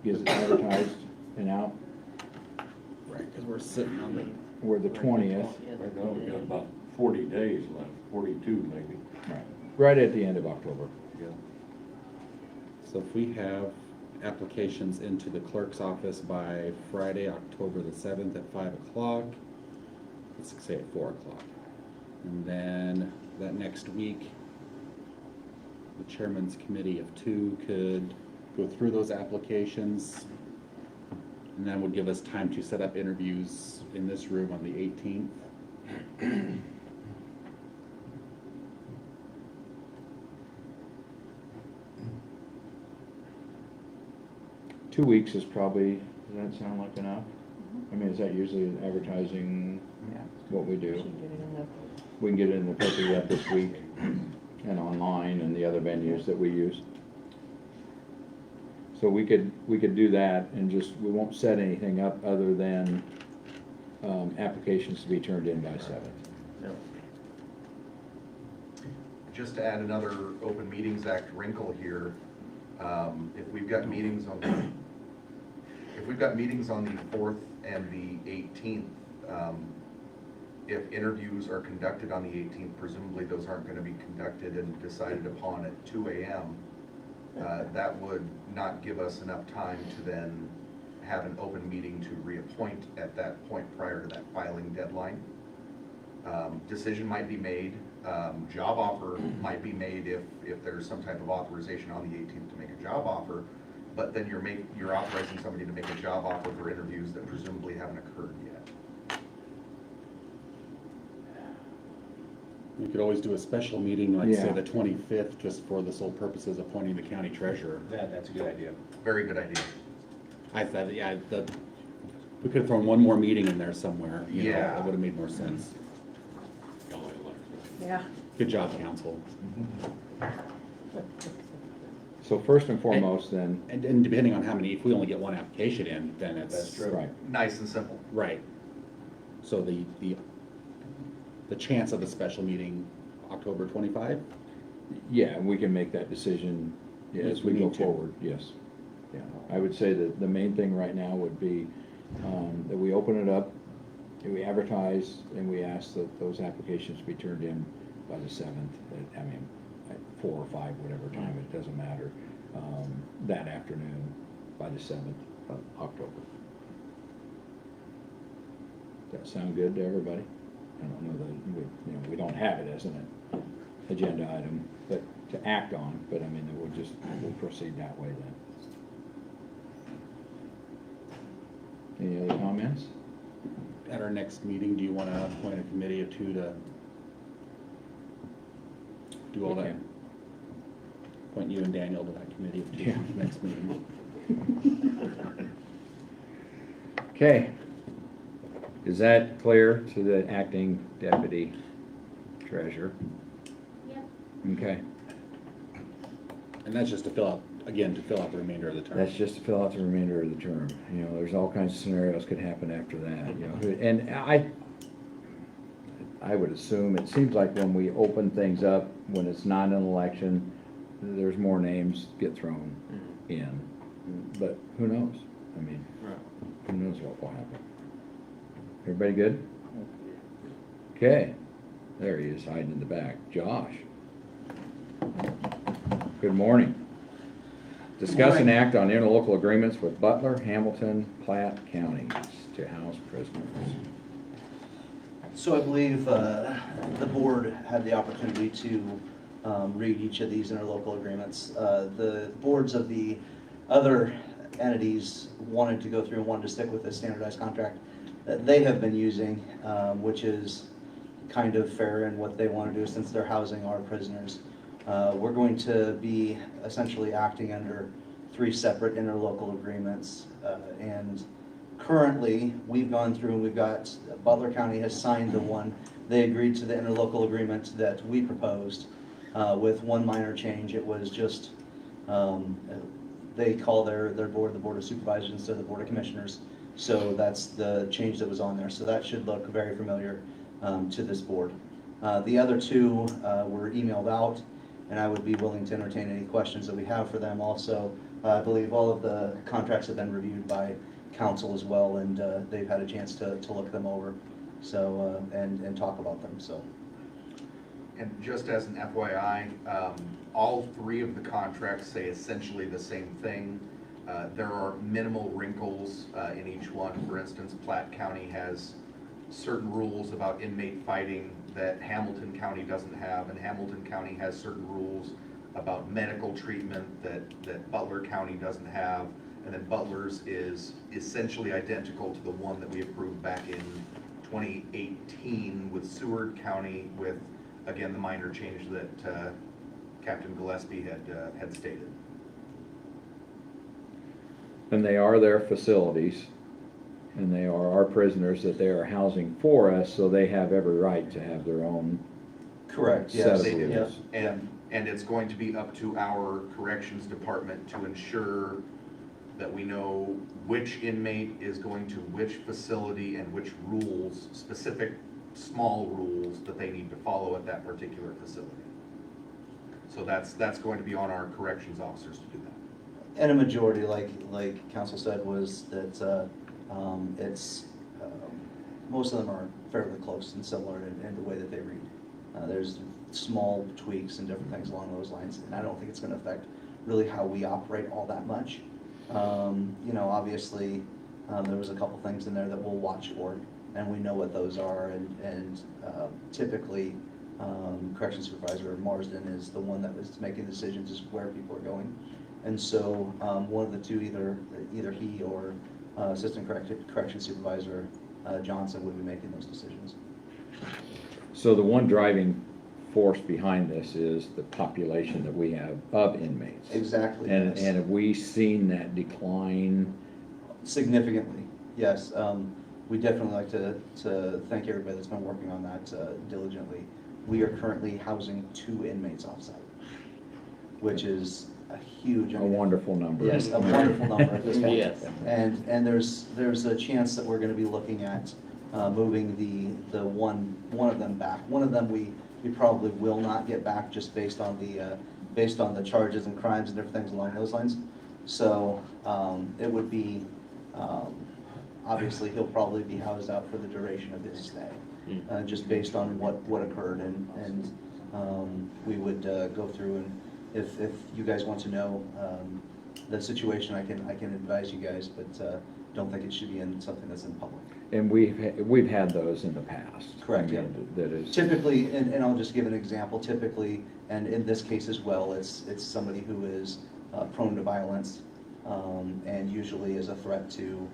Gets it advertised and out. Right, because we're sitting on the, We're the 20th. Right now, we got about 40 days left, 42 maybe. Right at the end of October. Yeah. so if we have applications into the clerk's office by Friday, October the 7th at 5 o'clock, let's say at 4 o'clock. And then that next week, the chairman's committee of 2 could go through those applications, and that would give us time to set up interviews in this room on the 18th. 2 weeks is probably, does that sound like enough? Is that usually advertising what we do? Should get it in the, We can get it in the paper yet this week, and online, and the other venues that we use. So we could do that, and we won't set anything up other than applications to be turned in by 7th. Just to add another Open Meetings Act wrinkle here, if we've got meetings on the 4th and the 18th, if interviews are conducted on the 18th, presumably those aren't going to be conducted and decided upon at 2 a.m. That would not give us enough time to then have an open meeting to reappoint at that point prior to that filing deadline. Decision might be made, job offer might be made if there's some type of authorization on the 18th to make a job offer, but then you're authorizing somebody to make a job offer for interviews that presumably haven't occurred yet. You could always do a special meeting, like say Yeah. the 25th, just for the sole purposes of appointing the county treasurer. That's a good idea. Very good idea. I thought, yeah, we could have thrown one more meeting in there somewhere, you know, Yeah. that would have made more sense. Yeah. Good job, council. So first and foremost then, And depending on how many, if we only get one application in, then it's. That's true. right, Nice and simple. Right. So the chance of the special meeting, October 25? yeah, we can make that decision as If we we go need to. forward, yes. Yeah, I would say that the main thing right now would be that we open it up, and we advertise, and we ask that those applications be turned in by the 7th, I mean, at 4 or 5, whatever time, it doesn't matter, that afternoon by the 7th of October. Does that sound good to everybody? I don't know that, we don't have it as an agenda item, but to act on, but I mean, we'll proceed that way then. Any other comments? At our next meeting, do you want to appoint a committee of 2 to do all We that? can. Appoint you and Daniel to that committee of 2 Yeah. next meeting. Okay. Is that clear to the acting deputy treasurer? Yep. Okay, And that's just to fill out the remainder of the term. that's just to fill out the remainder of the term. There's all kinds of scenarios could happen after that, And I would assume, it seems like when we open things up, when it's not an election, there's more names get thrown in. But who knows? I mean, who knows what will happen? Everybody good? Okay, there he is hiding in the back. Josh. Good morning. Discuss and act on interlocal agreements with Butler, Hamilton, Platte counties to house prisoners. So I believe the board had the opportunity to read each of these interlocal agreements. The boards of the other entities wanted to go through and wanted to stick with the standardized contract that they have been using, which is kind of fair in what they want to do since they're housing our prisoners. We're going to be essentially acting under 3 separate interlocal agreements. And currently, we've gone through and we've got, Butler County has signed the one. They agreed to the interlocal agreement that we proposed with one minor change. It was just, they call their board the Board of Supervisors instead of the Board of Commissioners. So that's the change that was on there. So that should look very familiar to this board. The other 2 were emailed out, and I would be willing to entertain any questions that we have for them also. I believe all of the contracts have been reviewed by council as well, and they've had a chance to look them over, so, and talk about them, so. And just as an FYI, all 3 of the contracts say essentially the same thing. There are minimal wrinkles in each one. For instance, Platte County has certain rules about inmate fighting that Hamilton County doesn't have, and Hamilton County has certain rules about medical treatment that Butler County doesn't have, and then Butler's is essentially identical to the one that we approved back in 2018 with Seward County, with, again, the minor change that Captain Gillespie had stated. And they are their facilities, and they are our prisoners that they are housing for us, so they have every right to have their own Correct, set yes. of They do. rules. And it's going to be up to our corrections department to ensure that we know which inmate is going to which facility and which rules, specific small rules that they need to follow at that particular facility. So that's going to be on our corrections officers to do that. And a majority, like council said, was that it's most of them are fairly close and similar in the way that they read. There's small tweaks and different things along those lines, and I don't think it's gonna affect really how we operate all that much. You know, obviously, there was a couple things in there that we'll watch for, and we know what those are, and typically, Corrections Supervisor Marsden is the one that was making decisions as to where people are going. And so, one of the two, either he or Assistant Corrections Supervisor Johnson would be making those decisions. So the one driving force behind this is the population that we have of inmates. Exactly, And, yes. and have we seen that decline? Significantly, yes. We definitely like to thank everybody that's been working on that diligently. We are currently housing 2 inmates offsite, which is a huge. A wonderful number. Yes, a wonderful number at this point. Yes. And there's a chance that we're gonna be looking at moving the one of them back. One of them we probably will not get back just based on the charges and crimes and different things along those lines. So, it would be, obviously, he'll probably be housed out for the duration of his stay, just based on what occurred, and we would go through, and if you guys want to know the situation, I can advise you guys, but don't think it should be in something that's in public. And we've had those in the past. Correct, I mean, yeah. That is. Typically, and I'll just give an example, typically, and in this case as well, it's somebody who is prone to violence, and usually is a threat to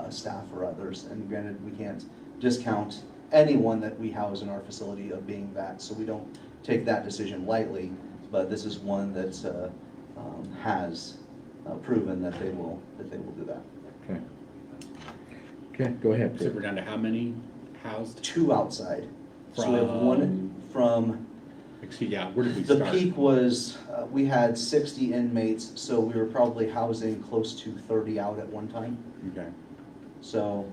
staff or others. And granted, we can't discount anyone that we house in our facility of being that, so we don't take that decision lightly, but this is one that has proven that they will do that. Okay. Okay, go ahead. So we're down to how many housed? 2 outside. So we have one from, Excuse, yeah, where did we the start? peak was, we had 60 inmates, so we were probably housing close to 30 out at one time. Okay, So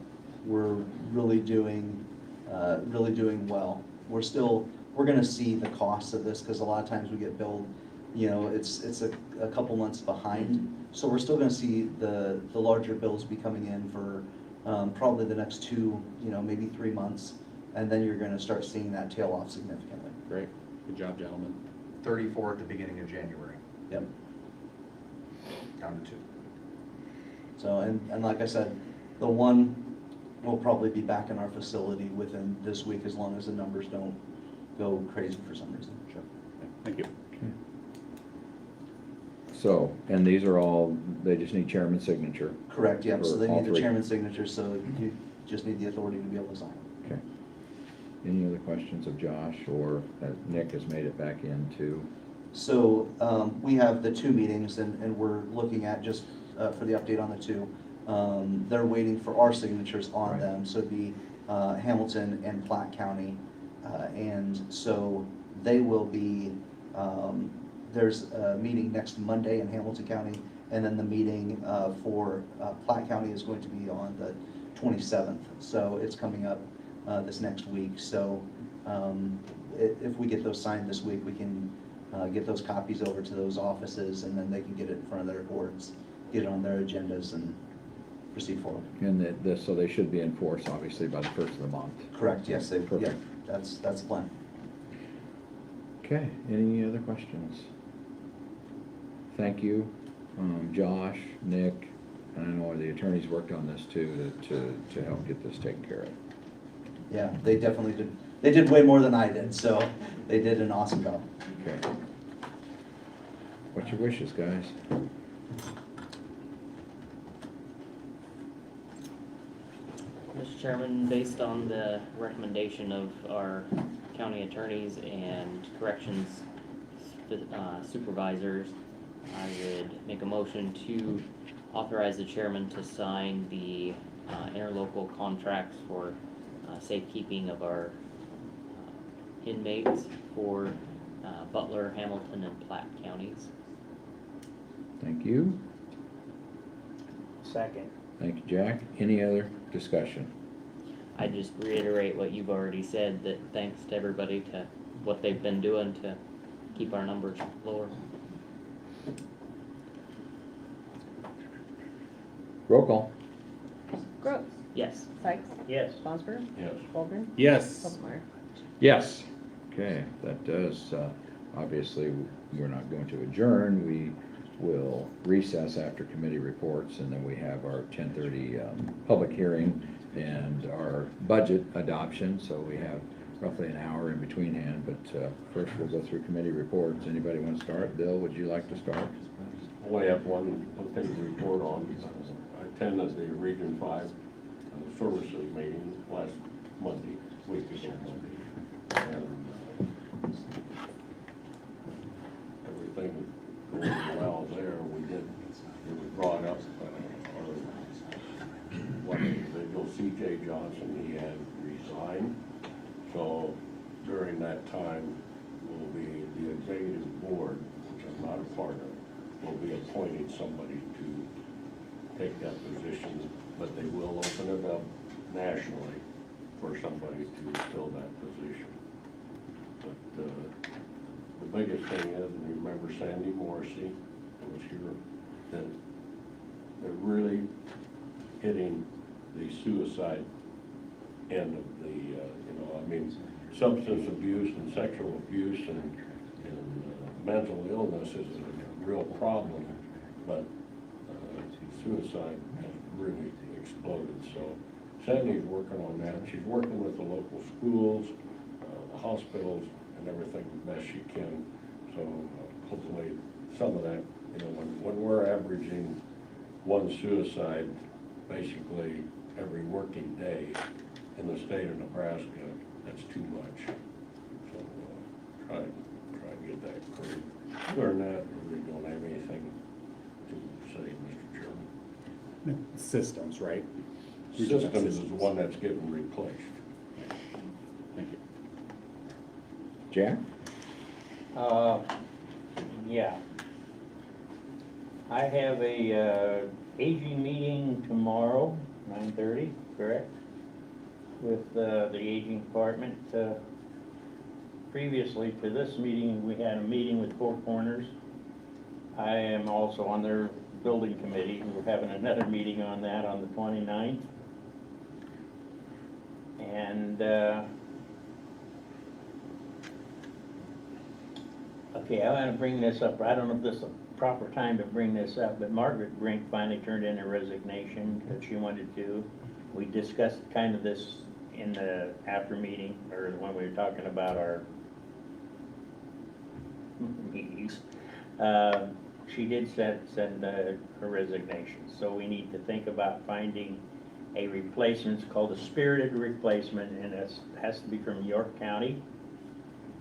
we're really doing well. We're gonna see the cost of this, because a lot of times we get billed, you know, it's a couple months behind. So we're still gonna see the larger bills be coming in for probably the next 2, maybe 3 months. And then you're gonna start seeing that tail off significantly. great. Good job, gentlemen. 34 at the beginning of January, Yep. down to 2. So, and like I said, the one will probably be back in our facility within this week, as long as the numbers don't go crazy for some reason. Sure. Okay, thank you. So, and these are all, they just need chairman's signature. Correct, yep, so For they all need the three. chairman's signature, so you just need the authority to be able to sign. Okay. Any other questions of Josh, or Nick has made it back into? So, we have the 2 meetings, and we're looking at, just for the update on the 2, they're waiting for our signatures on Right. them, so it'd be Hamilton and Platte County. And so they will be, there's a meeting next Monday in Hamilton County, and then the meeting for Platte County is going to be on the 27th. So it's coming up this next week. So if we get those signed this week, we can get those copies over to those offices, and then they can get it in front of their boards, get it on their agendas, and proceed forward. And so they should be in force, obviously, by the 1st of the month. Correct, yes, yeah, Perfect. that's the plan. Okay, any other questions? Thank you, Josh, Nick, and I know the attorneys worked on this too, to help get this taken care of. Yeah, they definitely did. They did way more than I did, so they did an awesome job. Okay. What's your wishes, guys? Mr. Chairman, based on the recommendation of our county attorneys and corrections supervisors, I would make a motion to authorize the chairman to sign the interlocal contracts for safekeeping of our inmates for Butler, Hamilton, and Platte counties. Thank you. Second. Thank you, Jack. Any other discussion? I just reiterate what you've already said, that thanks to everybody to what they've been doing to keep our numbers lower. Roll call. Gross, Yes. Sykes? Yes. Bosworth? Yes. Waldron? Yes. Stottlemyre? Yes. Okay, that does, obviously, we're not going to adjourn. We will recess after committee reports, and then we have our 10:30 public hearing and our budget adoption, so we have roughly an hour in between hand, but first we'll go through committee reports. Anybody want to start? Bill, would you like to start? Only have one thing to report on. I attended the Region 5 services meeting last Monday, week ago Monday. And everything going well there. It was brought up, one individual, C.J. Johnson, he had resigned. So during that time, will be the executive board, which I'm not a part of, will be appointing somebody to take that position, but they will open it up nationally for somebody to fill that position. But the biggest thing is, and you remember Sandy Morrissey, who was here, that they're really hitting the suicide end of the, substance abuse and sexual abuse and mental illness is a real problem, but suicide has really exploded. So Sandy's working on that. She's working with the local schools, the hospitals, and everything the best she can. So hopefully some of that, when we're averaging one suicide basically every working day in the state of Nebraska, that's too much. So try to get that correct. Other than that, we really don't have anything to say, Mr. Chairman. Systems, right? Systems is the one that's getting replaced. Thank you. Jack? Yeah. I have a aging meeting tomorrow, 9:30, correct? With the aging department. Previously to this meeting, we had a meeting with Four Corners. I am also on their building committee. We're having another meeting on that on the 29th. And okay, I want to bring this up. I don't know if this is a proper time to bring this up, but Margaret Brink finally turned in her resignation that she wanted to. We discussed kind of this in the after meeting, or when we were talking about our meetings. She did send her resignation, so we need to think about finding a replacement. It's called a spirited replacement, and it has to be from York County.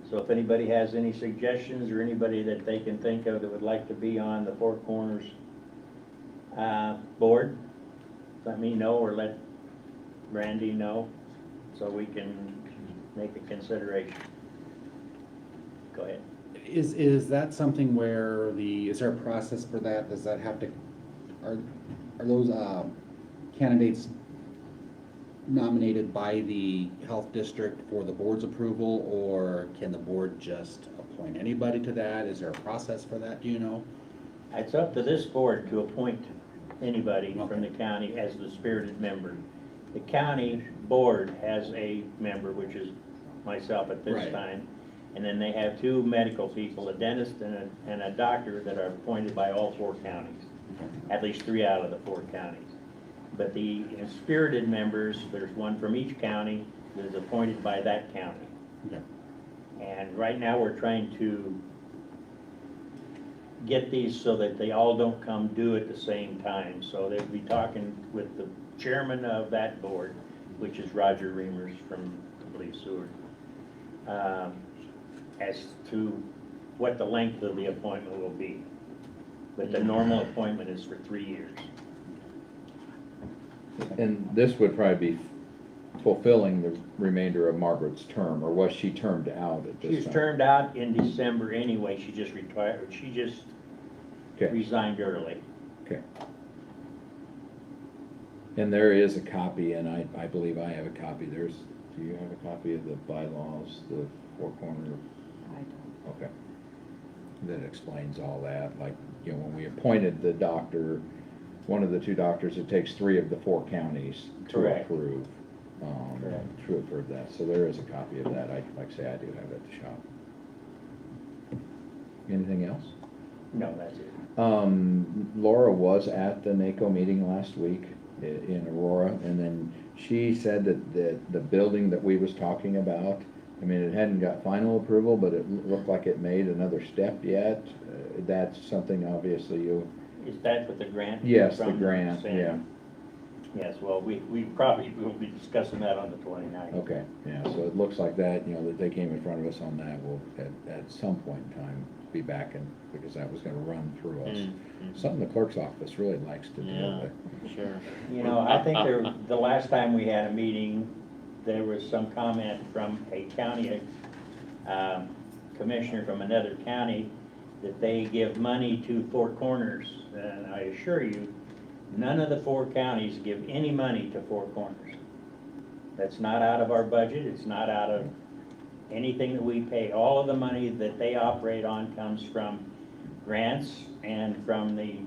So if anybody has any suggestions or anybody that they can think of that would like to be on the Four Corners board, let me know or let Randy know so we can make a consideration. Go ahead. Is that something where is there a process for that? Does that have to, are those candidates nominated by the health district for the board's approval, or can the board just appoint anybody to that? Is there a process for that, do you know? It's up to this board to appoint anybody Okay. from the county as the spirited member. The county board has a member, which is myself at this Right. time. And then they have two medical people, a dentist and a doctor that are appointed by all four counties. At least 3 out of the 4 counties. But the spirited members, there's one from each county that is appointed by that county. Okay. And right now, we're trying to get these so that they all don't come due at the same time. So they'll be talking with the chairman of that board, which is Roger Reimers from Complete Sewer, as to what the length of the appointment will be. But the normal appointment is for 3 years. And this would probably be fulfilling the remainder of Margaret's term, or was she termed out at this time? She's termed out in December anyway. She just retired. She just Okay. resigned early. Okay. And there is a copy, and I believe I have a copy. Do you have a copy of the bylaws, the Four Corner? I don't. Okay. That explains all that, like, when we appointed the doctor, one of the two doctors, it takes 3 of the 4 counties to Correct. approve. Correct. To approve that, so there is a copy of that, like I say, I do have it at the shop. Anything else? No, that's it. Laura was at the NACO meeting last week in Aurora, and then she said that the building that we was talking about, I mean, it hadn't got final approval, but it looked like it made another step yet. That's something obviously you, Is that with the grant? yes, the from grant, Sam? yeah, Yes, well, we probably will be discussing that on the 29th. okay, yeah, so it looks like that, you know, that they came in front of us on that, we'll at some point in time be back in, because that was gonna run through us. Something the clerk's office really likes to deal Yeah, with. sure. You know, I think the last time we had a meeting, there was some comment from a county commissioner from another county that they give money to Four Corners. And I assure you, none of the 4 counties give any money to Four Corners. That's not out of our budget, it's not out of anything that we pay. All of the money that they operate on comes from grants and from the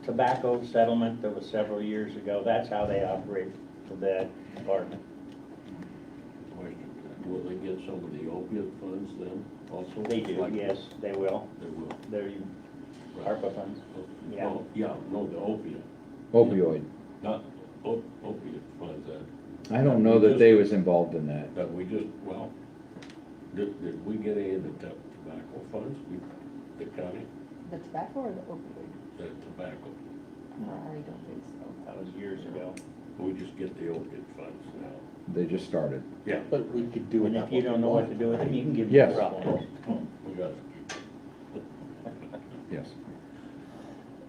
tobacco settlement that was several years ago. That's how they operate for that department. Question, will they get some of the opiate funds then also? They do, Like- yes, they will. They will. They're Right. ARPA funds. Yeah. Well, yeah, no, the opiate, Opioid, not opiate funds I don't know that they was involved in that. that we just, well, did we get any of the tobacco funds, the county, The tobacco or the opioid? the tobacco? I don't think so. That was years ago. We just get the opiate funds now. They just started. Yeah. But we could do it. And if you don't know what to do with them, you can give them Yes. a drop. We got it. Yes.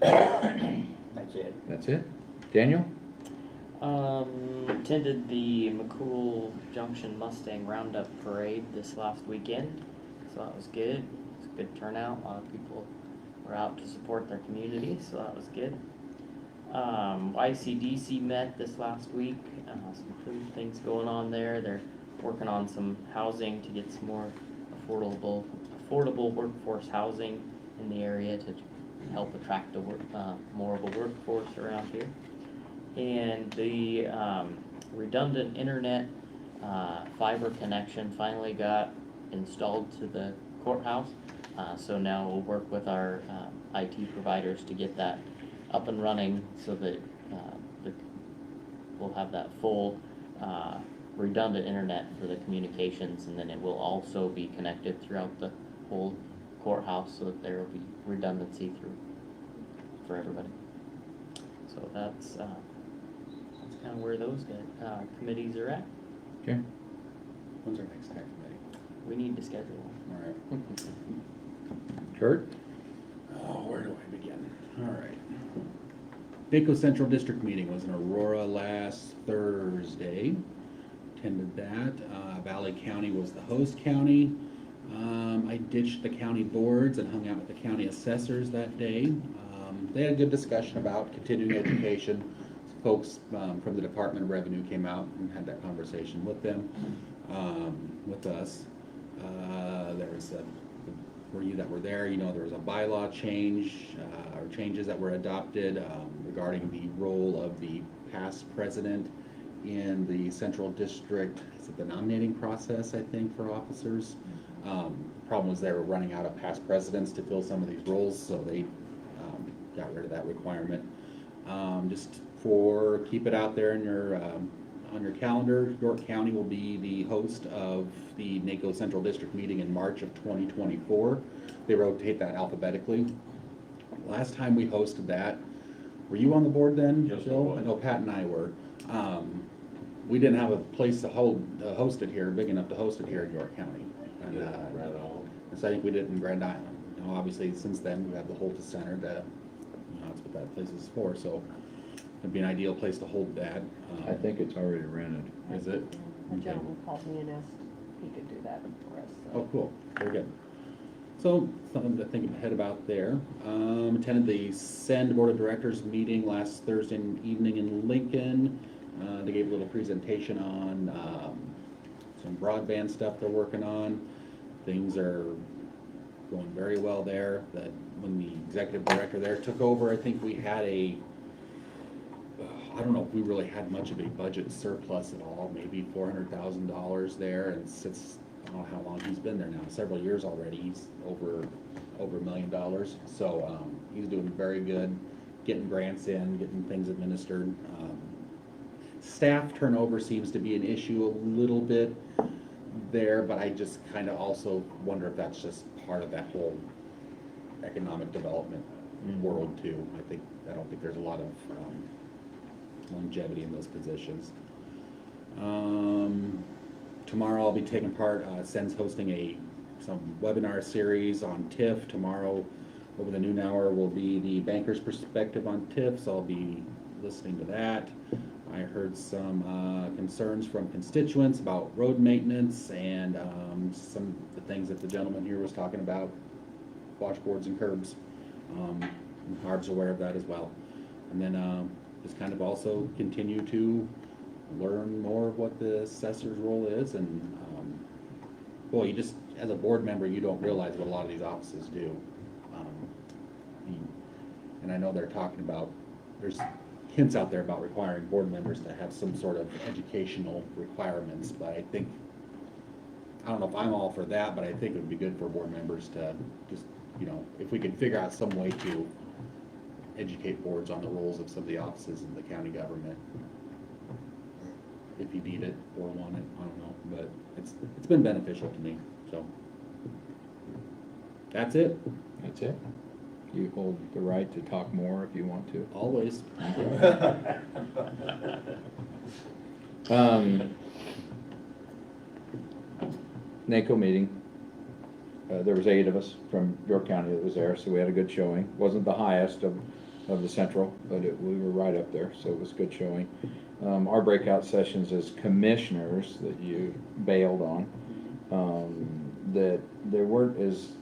That's it. That's it? Daniel? Attended the McCool Junction Mustang Roundup Parade this last weekend, so that was good. It's a good turnout. A lot of people were out to support their community, so that was good. ICDC met this last week. Some good things going on there. They're working on some housing to get some more affordable workforce housing in the area to help attract more of a workforce around here. And the redundant internet fiber connection finally got installed to the courthouse. So now we'll work with our IT providers to get that up and running so that we'll have that full redundant internet for the communications, and then it will also be connected throughout the whole courthouse so that there will be redundancy for everybody. So that's kind of where those committees are at. Okay. When's our next tax committee? We need to schedule All right. Kurt? Oh, where do I begin? All right. NACO Central District meeting was in Aurora last Thursday. Attended that. Valley County was the host county. I ditched the county boards and hung out with the county assessors that day. They had a good discussion about continuing education. Folks from the Department of Revenue came out and had that conversation with them, with us. There was for you that were there, you know, there was a bylaw change, or changes that were adopted regarding the role of the past president in the Central District. Is it the nominating process, I think, for officers? Problem was they were running out of past presidents to fill some of these roles, so they got rid of that requirement. Just keep it out there in your on your calendar. York County will be the host of the NACO Central District meeting in March of 2024. They rotate that alphabetically. Last time we hosted that, were you on the board then, Yes, I Jill? was. I know Pat and I were. We didn't have a place to host it here, big enough to host it here in York County. And, Right on. so I think we did it in Grand Island. You know, obviously, since then, we have the Holtis Center that, that's what that place is for, so it'd be an ideal place to hold that. I think it's already rented. Is it? A gentleman called me and asked if he could do that for us, so. Oh, cool, very good. So, something to think ahead about there. Attended the SEND Board of Directors meeting last Thursday evening in Lincoln. They gave a little presentation on some broadband stuff they're working on. Things are going very well there. That when the executive director there took over, I think we had I don't know if we really had much of a budget surplus at all, maybe $400,000 there, and since, I don't know how long he's been there now, several years already, he's over $1 million. So he's doing very good, getting grants in, getting things administered. Staff turnover seems to be an issue a little bit there, but I just kind of also wonder if that's just part of that whole economic development world too. I don't think there's a lot of longevity in those positions. Tomorrow I'll be taking part, SEN's hosting some webinar series on TIF. Tomorrow over the noon hour will be the banker's perspective on TIF, so I'll be listening to that. I heard some concerns from constituents about road maintenance and some of the things that the gentleman here was talking about, washboards and curbs. Harb's aware of that as well. And then just kind of also continue to learn more of what the assessor's role is. And you just, as a board member, you don't realize what a lot of these offices do. And I know they're talking about, there's hints out there about requiring board members to have some sort of educational requirements, but I don't know if I'm all for that, but I think it would be good for board members to just, if we can figure out some way to educate boards on the roles of some of the offices in the county government. If you need it or want it, I don't know, but it's been beneficial to me, so. That's it. That's it. You hold the right to talk more if you want to. Always. NACO meeting. There was 8 of us from York County that was there, so we had a good showing. Wasn't the highest of the central, but we were right up there, so it was a good showing. Our breakout sessions as commissioners that you bailed on, that they weren't as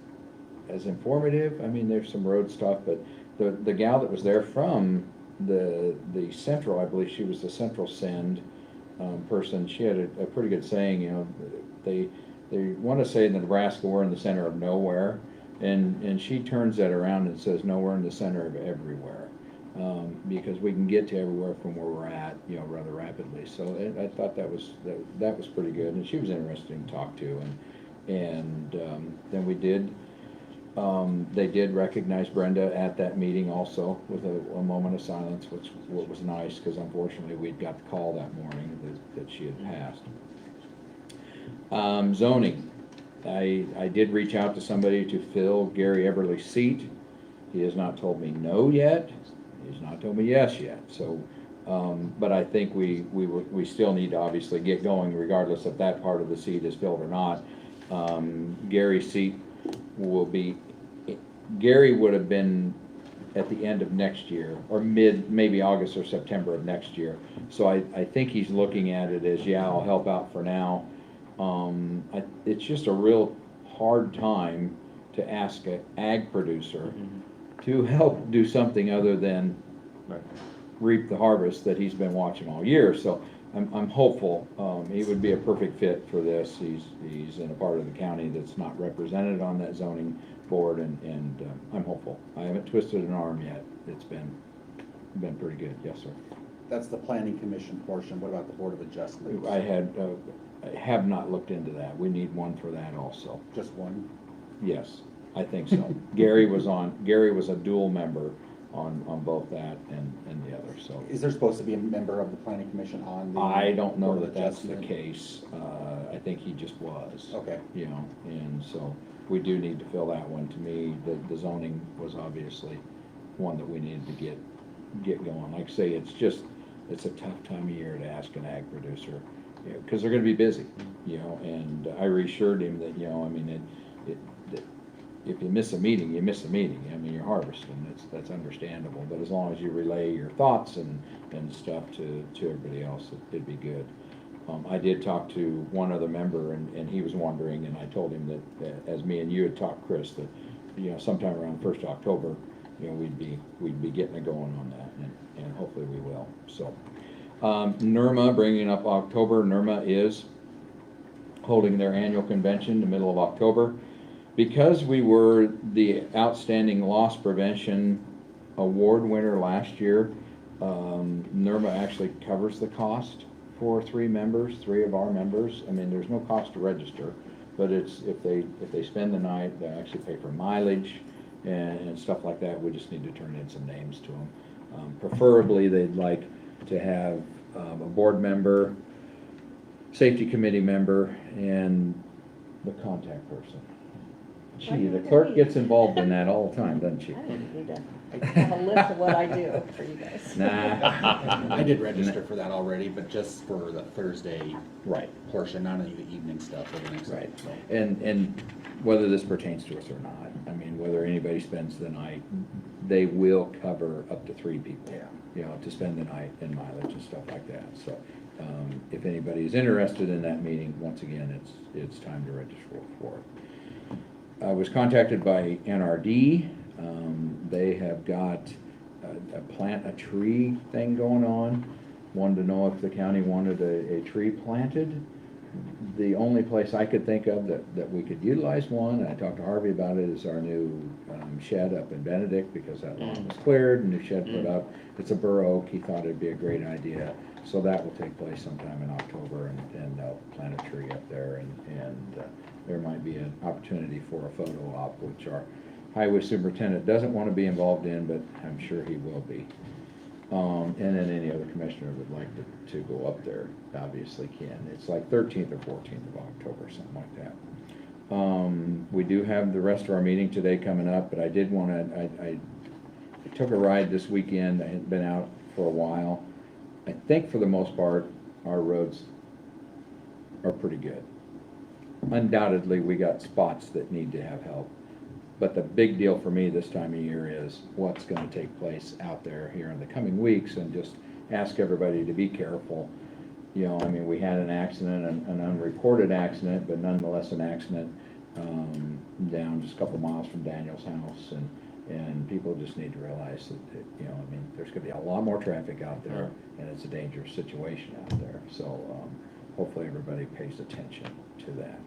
informative. I mean, there's some road stuff, but the gal that was there from the central, I believe she was the central send person, she had a pretty good saying, they want to say in Nebraska we're in the center of nowhere, and she turns that around and says, no, we're in the center of everywhere, because we can get to everywhere from where we're at, rather rapidly. So I thought that was pretty good, and she was interesting to talk to, and then we did. They did recognize Brenda at that meeting also with a moment of silence, which was nice, because unfortunately we'd got the call that morning that she had passed. Zoning. I did reach out to somebody to fill Gary Eberly's seat. He has not told me no yet. He's not told me yes yet. So, but I think we still need to obviously get going regardless if that part of the seat is filled or not. Gary's seat will be, Gary would have been at the end of next year, or maybe August or September of next year. So I think he's looking at it as, yeah, I'll help out for now. It's just a real hard time to ask an ag producer to help do something other than reap the harvest that he's been watching all year. So I'm hopeful. He would be a perfect fit for this. He's in a part of the county that's not represented on that zoning board, and I'm hopeful. I haven't twisted an arm yet. It's been pretty good. Yes, sir. That's the planning commission portion. What about the board of adjustment? I have not looked into that. We need one for that also. Just one? Yes, I think so. Gary was a dual member on both that and the other, so. Is there supposed to be a member of the planning commission on the? I don't know board of that that's the adjustment? case. I think he just was. Okay. And so we do need to fill that one. To me, the zoning was obviously one that we needed to get going. Like I say, it's a tough time of year to ask an ag producer, because they're gonna be busy, and I reassured him that, if you miss a meeting, you miss a meeting. I mean, you're harvesting, that's understandable, but as long as you relay your thoughts and stuff to everybody else, it'd be good. I did talk to one other member, and he was wondering, and I told him that, as me and you had talked, Chris, that, sometime around 1st of October, we'd be getting it going on that, and hopefully we will. So, NERMA, bringing up October, NERMA is holding their annual convention in the middle of October. Because we were the outstanding loss prevention award winner last year, NERMA actually covers the cost for three of our members. I mean, there's no cost to register, but it's, if they spend the night, they actually pay for mileage and stuff like that. We just need to turn in some names to them. Preferably, they'd like to have a board member, safety committee member, and the contact person. Gee, the clerk gets involved in that all the time, doesn't she? I don't need to have a list of what I do for you guys. Nah. I did register for that already, but just for the Thursday Right, portion, not any of the evening stuff for the next right. week. So. And whether this pertains to us or not, I mean, whether anybody spends the night, they will cover up to 3 people. Yeah. You know, to spend the night and mileage and stuff like that. So, if anybody's interested in that meeting, once again, it's time to register for it. I was contacted by NRD. They have got a plant a tree thing going on. Wanted to know if the county wanted a tree planted. The only place I could think of that we could utilize one, and I talked to Harvey about it, is our new shed up in Benedict, because that lawn was cleared, new shed put up. It's a bur oak. He thought it'd be a great idea. So that will take place sometime in October, and they'll plant a tree up there, and there might be an opportunity for a photo op, which our highway superintendent doesn't want to be involved in, but I'm sure he will be. And then any other commissioner would like to go up there, obviously can. It's like 13th or 14th of October, something like that. We do have the rest of our meeting today coming up, but I did want to, I took a ride this weekend. I had been out for a while. I think for the most part, our roads are pretty good. Undoubtedly, we got spots that need to have help. But the big deal for me this time of year is what's going to take place out there here in the coming weeks, and just ask everybody to be careful. You know, I mean, we had an accident, an unreported accident, but nonetheless an accident down just a couple miles from Daniel's house, and people just need to realize that, you know, I mean, there's going to be a lot more traffic out there, and it's a dangerous situation out there. So hopefully everybody pays attention to that.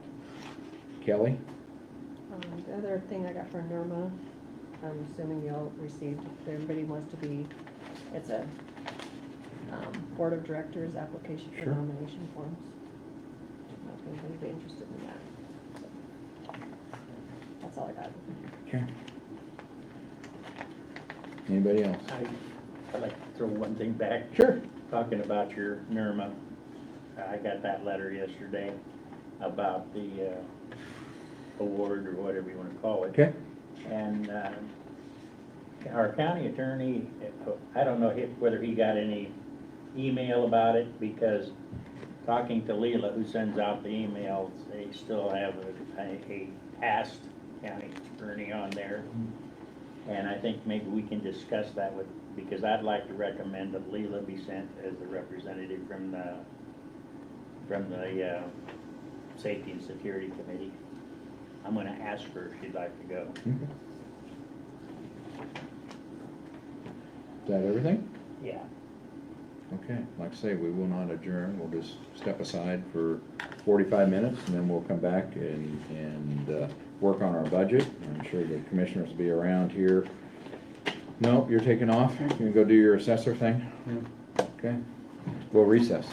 Kelly? The other thing I got from NERMA, I'm assuming y'all received, if everybody wants to be, it's a board of directors application for Sure. nomination forms. I don't know if anybody'd be interested in that. So, that's all I got. Okay. Anybody else? I'd like to throw one thing back. Sure. Talking about your NERMA. I got that letter yesterday about the award, or whatever you want to call it. Okay. And our county attorney, I don't know whether he got any email about it, because talking to Leela, who sends out the emails, they still have a past county attorney on there. And I think maybe we can discuss that because I'd like to recommend that Leela be sent as the representative from the Safety and Security Committee. I'm gonna ask her if she'd like to go. Okay. Is that everything? Yeah. Okay, like I say, we will not adjourn. We'll just step aside for 45 minutes, and then we'll come back and work on our budget. I'm sure the commissioners will be around here. No, you're taking off? You're gonna go do your assessor thing? Okay, we'll recess.